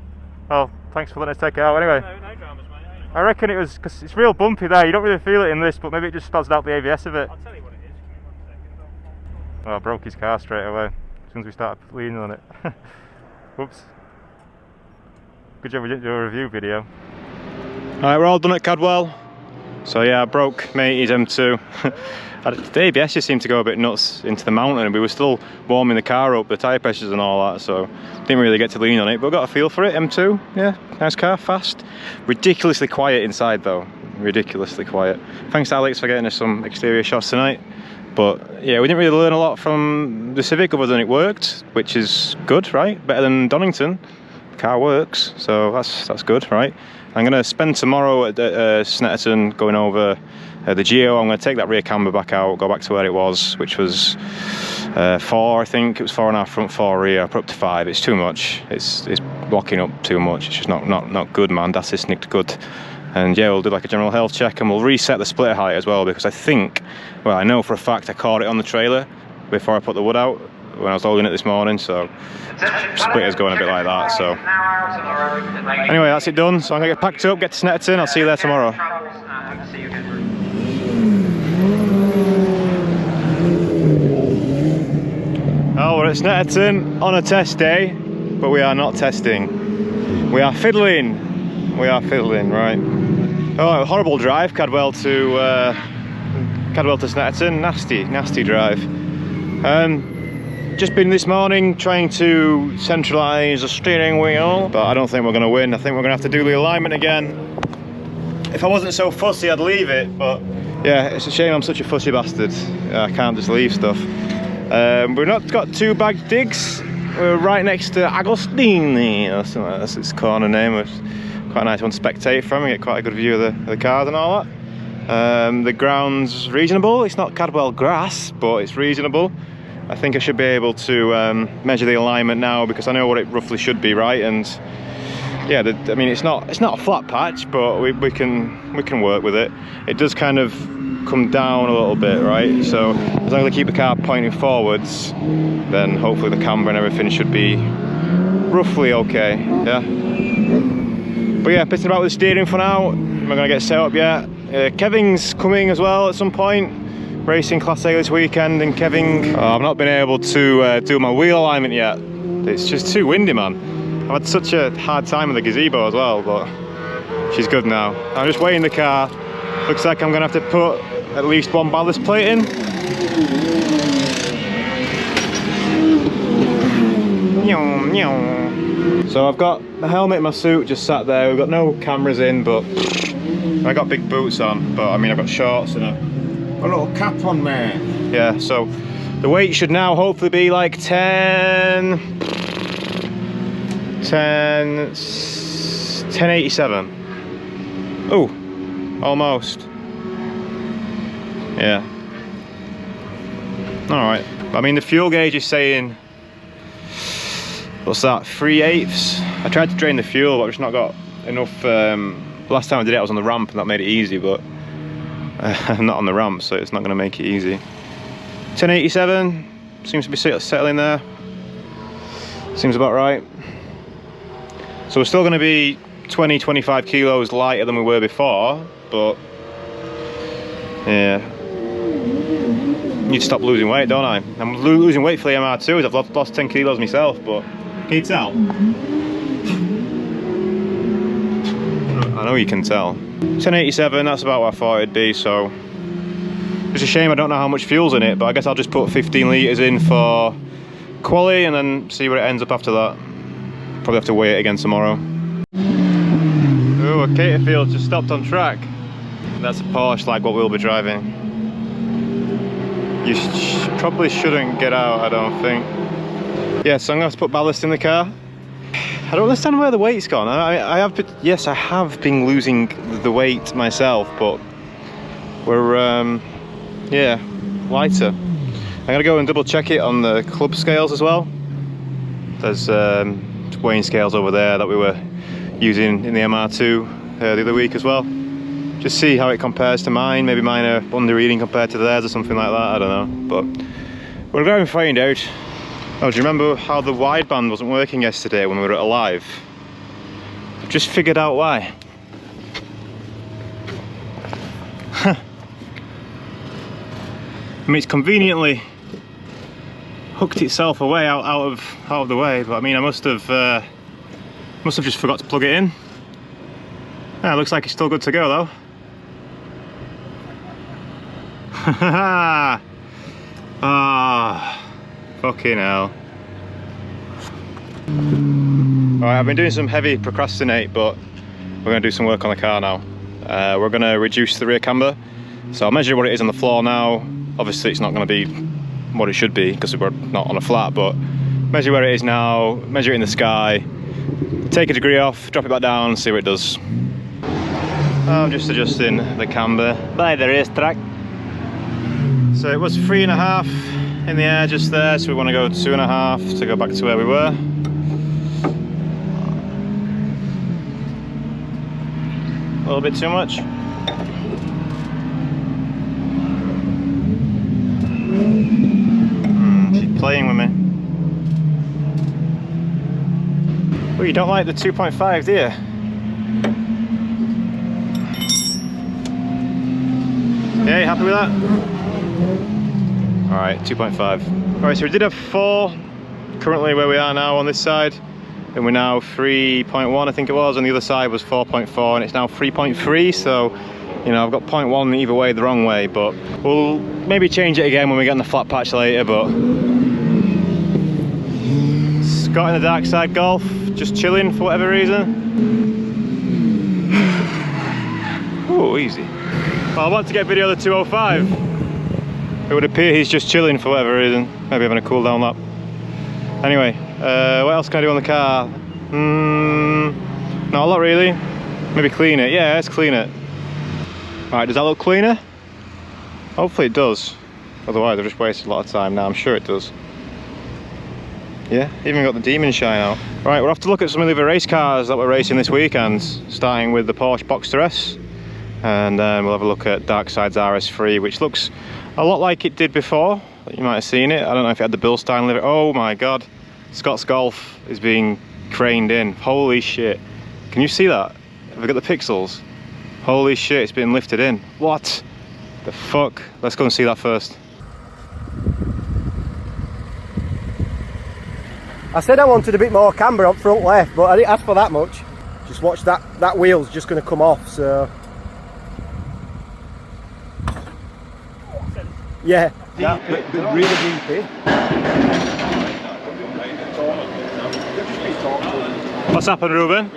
Oh, thanks for letting us take it out anyway. No dramas, mate. I reckon it was, because it's real bumpy there, you don't really feel it in this, but maybe it just spazzed out the ABS a bit. I'll tell you what it is. Give me 1 second. Oh, I broke his car straight away, as soon as we started leaning on it. Whoops. Good job we didn't do a review video. Alright, we're all done at Cadwell. So yeah, I broke matey's M2. The ABS just seemed to go a bit nuts into the mountain, and we were still warming the car up, the tyre pressures and all that, so didn't really get to lean on it, but got a feel for it. M2, yeah, nice car, fast. Ridiculously quiet inside though, ridiculously quiet. Thanks to Alex for getting us some exterior shots tonight. But yeah, we didn't really learn a lot from the Civic other than it worked, which is good, right? Better than Donington. The car works, so that's good, right? I'm going to spend tomorrow at Snetterton going over the Geo. I'm going to take that rear camber back out, go back to where it was, which was 4, I think. It was 4.5 front, 4 rear. I put up to 5. It's too much. It's blocking up too much. It's just not good, man. That's just not good. And yeah, we'll do like a general health check, and we'll reset the splitter height as well, because I think, well, I know for a fact I caught it on the trailer before I put the wood out when I was loading it this morning, so splitter's going a bit like that. So anyway, that's it done. So I'm gonna get packed up, get to Snetterton. I'll see you there tomorrow. Oh, we're at Snetterton on a test day, but we are not testing. We are fiddling. We are fiddling, right? Oh, horrible drive, Cadwell to Snetterton. Nasty drive. Just been this morning trying to centralise the steering wheel, but I don't think we're going to win. I think we're going to have to do the alignment again. If I wasn't so fussy, I'd leave it, but yeah, it's a shame I'm such a fussy bastard. I can't just leave stuff. We've not got 2 bagged digs. We're right next to Agostini, or something like that. That's its corner name. It's quite a nice one to spectate from and get quite a good view of the cars and all that. The ground's reasonable. It's not Cadwell grass, but it's reasonable. I think I should be able to measure the alignment now, because I know what it roughly should be, right? And yeah, I mean, it's not a flat patch, but we can work with it. It does kind of come down a little bit, right? So as long as I keep the car pointing forwards, then hopefully the camber and everything should be roughly okay, yeah? But yeah, pissing about with the steering for now. I'm not gonna get set up yet. Kevin's coming as well at some point, racing Class A this weekend in Kevin. I've not been able to do my wheel alignment yet. It's just too windy, man. I've had such a hard time with the gazebo as well, but she's good now. I'm just weighing the car. Looks like I'm gonna have to put at least one ballast plate in. So I've got the helmet in my suit just sat there. We've got no cameras in, but I got big boots on, but I mean I've got shorts and a little cap on, man. Yeah, so the weight should now hopefully be like 1087. Oh, almost. Yeah. Alright. I mean the fuel gauge is saying, what's that, 3/8? I tried to drain the fuel, but I've just not got enough. Last time I did it I was on the ramp and that made it easy, but I'm not on the ramp, so it's not going to make it easy. 1087 seems to be settling there. Seems about right. So we're still going to be 20-25 kilos lighter than we were before, but yeah, need to stop losing weight, don't I? I'm losing weight for the MR2s. I've lost 10 kilos myself, but can you tell? I know you can tell. 1087, that's about what I thought it'd be, so it's a shame I don't know how much fuel's in it, but I guess I'll just put 15 litres in for quali and then see where it ends up after that. Probably have to weigh it again tomorrow. Oh, a Caterfield just stopped on track. That's a Porsche like what we'll be driving. You probably shouldn't get out, I don't think. Yeah, so I'm gonna have to put ballast in the car. I don't understand where the weight's gone. I have been, yes, I have been losing the weight myself, but we're yeah, lighter. I'm gonna go and double check it on the club scales as well. There's weighing scales over there that we were using in the MR2 the other week as well. Just see how it compares to mine. Maybe mine are under reading compared to theirs or something like that, I don't know, but we'll go and find out. Oh, do you remember how the wideband wasn't working yesterday when we were at a live? I've just figured out why. I mean, it's conveniently hooked itself away out of the way, but I mean I must have just forgot to plug it in. Yeah, it looks like it's still good to go though. Ah, fucking hell. Alright, I've been doing some heavy procrastinate, but we're going to do some work on the car now. We're going to reduce the rear camber. So I'll measure what it is on the floor now. Obviously it's not going to be what it should be because we're not on a flat, but measure where it is now, measure it in the sky, take a degree off, drop it back down, see what it does. I'm just adjusting the camber by the racetrack. So it was 3.5 in the air just there, so we want to go 2.5 to go back to where we were. A little bit too much. She's playing with me. Oh, you don't like the 2.5, do you? Yeah, you happy with that? Alright, 2.5. Alright, so we did have 4 currently where we are now on this side, and we're now 3.1 I think it was, and the other side was 4.4 and it's now 3.3, so you know I've got 0.1 either way the wrong way, but we'll maybe change it again when we get in the flat patch later. But Scott in the dark side Golf, just chilling for whatever reason. Oh, easy. Well, I want to get video of the 205. It would appear he's just chilling for whatever reason. Maybe having a cool down lap. Anyway, what else can I do on the car? Not a lot really. Maybe clean it. Yeah, let's clean it. Alright, does that look cleaner? Hopefully it does. Otherwise I've just wasted a lot of time now. I'm sure it does. Yeah, even got the demon shine out. Right, we'll have to look at some of the other race cars that we're racing this weekend, starting with the Porsche Boxster S. and then we'll have a look at Darkside's RS3, which looks a lot like it did before. You might have seen it. I don't know if it had the Bilstein liver. Oh my god, Scott's Golf is being craned in. Holy shit, can you see that? Have we got the pixels? Holy shit, it's being lifted in. What the fuck? Let's go and see that first. I said I wanted a bit more camber on front left, but I didn't ask for that much. Just watch that wheel's just going to come off, so... Yeah. Really deep in. What's happened, Ruben?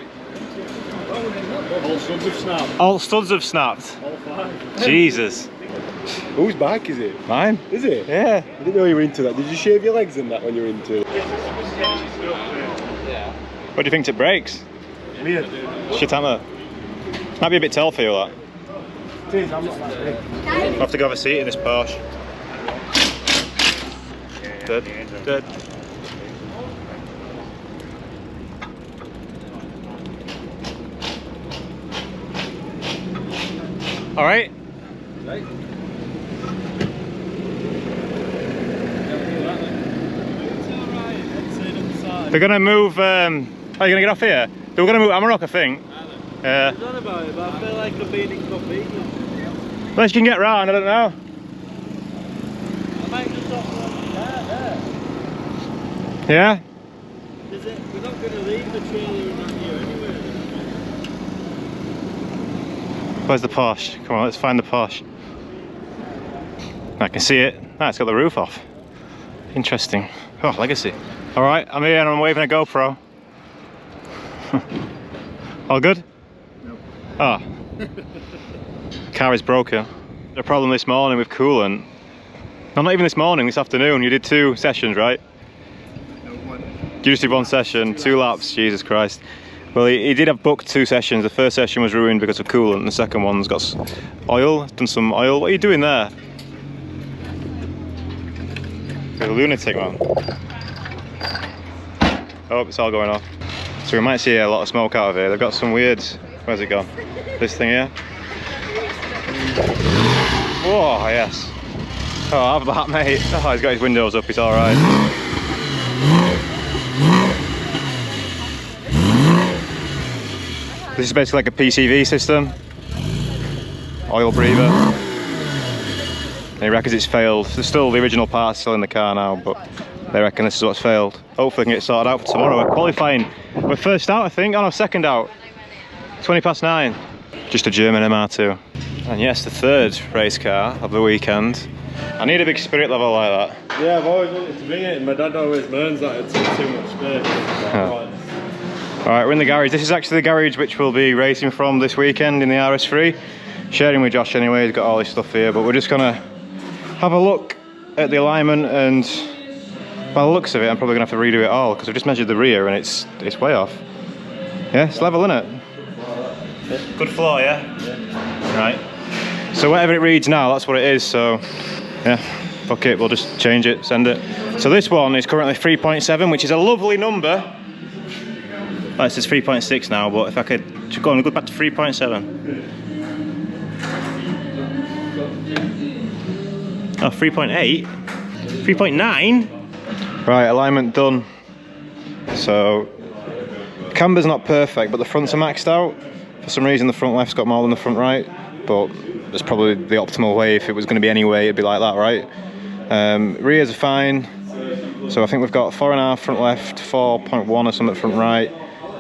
All studs have snapped. All studs have snapped. All 5. Jesus. Whose bike is it? Mine? Is it? Yeah. I didn't know you were into that. Did you shave your legs in that when you were into it? What do you think it breaks? Weird. Shit hammer. Might be a bit tall for you, that. It is, I'm not that big. I'll have to go have a seat in this Porsche. Dead. Dead. All right. Right. They're gonna move. Are you gonna get off here? They're gonna move Amarok, I think. I don't know about it, but I feel like I'm being inconvenienced. Unless you can get round, I don't know. I might just stop there. Yeah. Is it? We're not going to leave the trailer in that here anyway. Where's the Porsche? Come on, let's find the Porsche. I can see it. Ah, it's got the roof off. Interesting. Oh, legacy. All right, I'm here and I'm waving a GoPro. All good? Nope. Oh. Car is broken. The problem this morning with coolant. No, not even this morning, this afternoon. You did 2 sessions, right? No, 1. You just did 1 session, 2 laps, Jesus Christ. Well, he did have booked 2 sessions. The first session was ruined because of coolant, and the second one's got oil, done some oil. What are you doing there? You're a lunatic, man. Oh, it's all going off. So we might see a lot of smoke out of here. They've got some weird... Where's it gone? This thing here? Whoa, yes. Oh, have that, mate. Oh, he's got his windows up, it's alright. This is basically like a PCV system. Oil breather. And he reckons it's failed. There's still the original parts still in the car now, but they reckon this is what's failed. Hopefully we can get it sorted out for tomorrow. We're qualifying. We're first out, I think. Oh no, second out. 9:20. Just a German MR2. And yes, the 3rd race car of the weekend. I need a big spirit level like that. Yeah, I've always wanted to bring it, and my dad always moans that it takes too much space. Alright, we're in the garage. This is actually the garage which we'll be racing from this weekend in the RS3. Sharing with Josh anyway, he's got all his stuff here, but we're just gonna have a look at the alignment, and by the looks of it I'm probably gonna have to redo it all because I've just measured the rear and it's way off. Yeah, it's level, isn't it? Good floor, yeah? Right. So whatever it reads now, that's what it is, so yeah, fuck it, we'll just change it, send it. So this one is currently 3.7, which is a lovely number. Oh, it says 3.6 now, but if I could go on, go back to 3.7. Oh, 3.8? 3.9? Right, alignment done. So, camber's not perfect, but the fronts are maxed out. For some reason the front left's got more than the front right, but that's probably the optimal way. If it was going to be any way, it'd be like that, right? Rears are fine. So I think we've got 4.5 front left, 4.1 or something front right,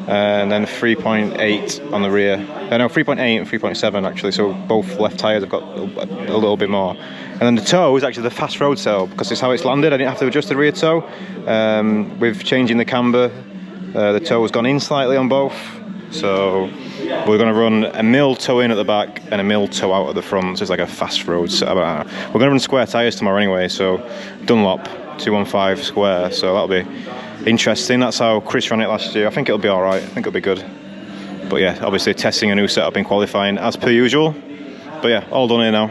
and then 3.8 on the rear. No, 3.8 and 3.7 actually, so both left tyres have got a little bit more. And then the toe is actually the fast road toe, because it's how it's landed. I didn't have to adjust the rear toe. With changing the camber, the toe has gone in slightly on both. So we're going to run a mill toe in at the back and a mill toe out at the front, so it's like a fast road. So we're going to run square tyres tomorrow anyway, so Dunlop 215 square, so that'll be interesting. That's how Chris ran it last year. I think it'll be alright, I think it'll be good. But yeah, obviously testing a new setup in qualifying as per usual. But yeah, all done here now.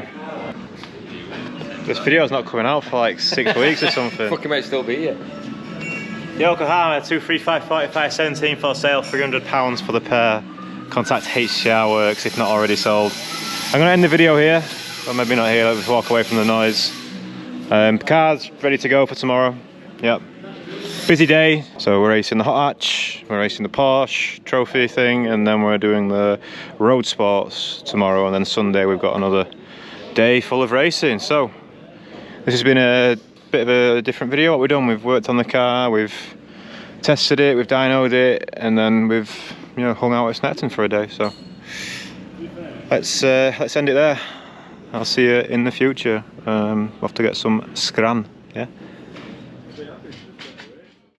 This video's not coming out for like 6 weeks or something. Fucking might still be here. Yokohama 235/45/17 for sale, £300 for the pair. Contact HCR Works if not already sold. I'm gonna end the video here, or maybe not here, let's walk away from the noise. Car's ready to go for tomorrow. Yep. Busy day, so we're racing the hot hatch, we're racing the Porsche trophy thing, and then we're doing the road sports tomorrow, and then Sunday we've got another day full of racing. So this has been a bit of a different video. What we've done, we've worked on the car, we've tested it, we've dynoed it, and then we've hung out at Snetterton for a day. So let's end it there. I'll see you in the future. We'll have to get some scran, yeah.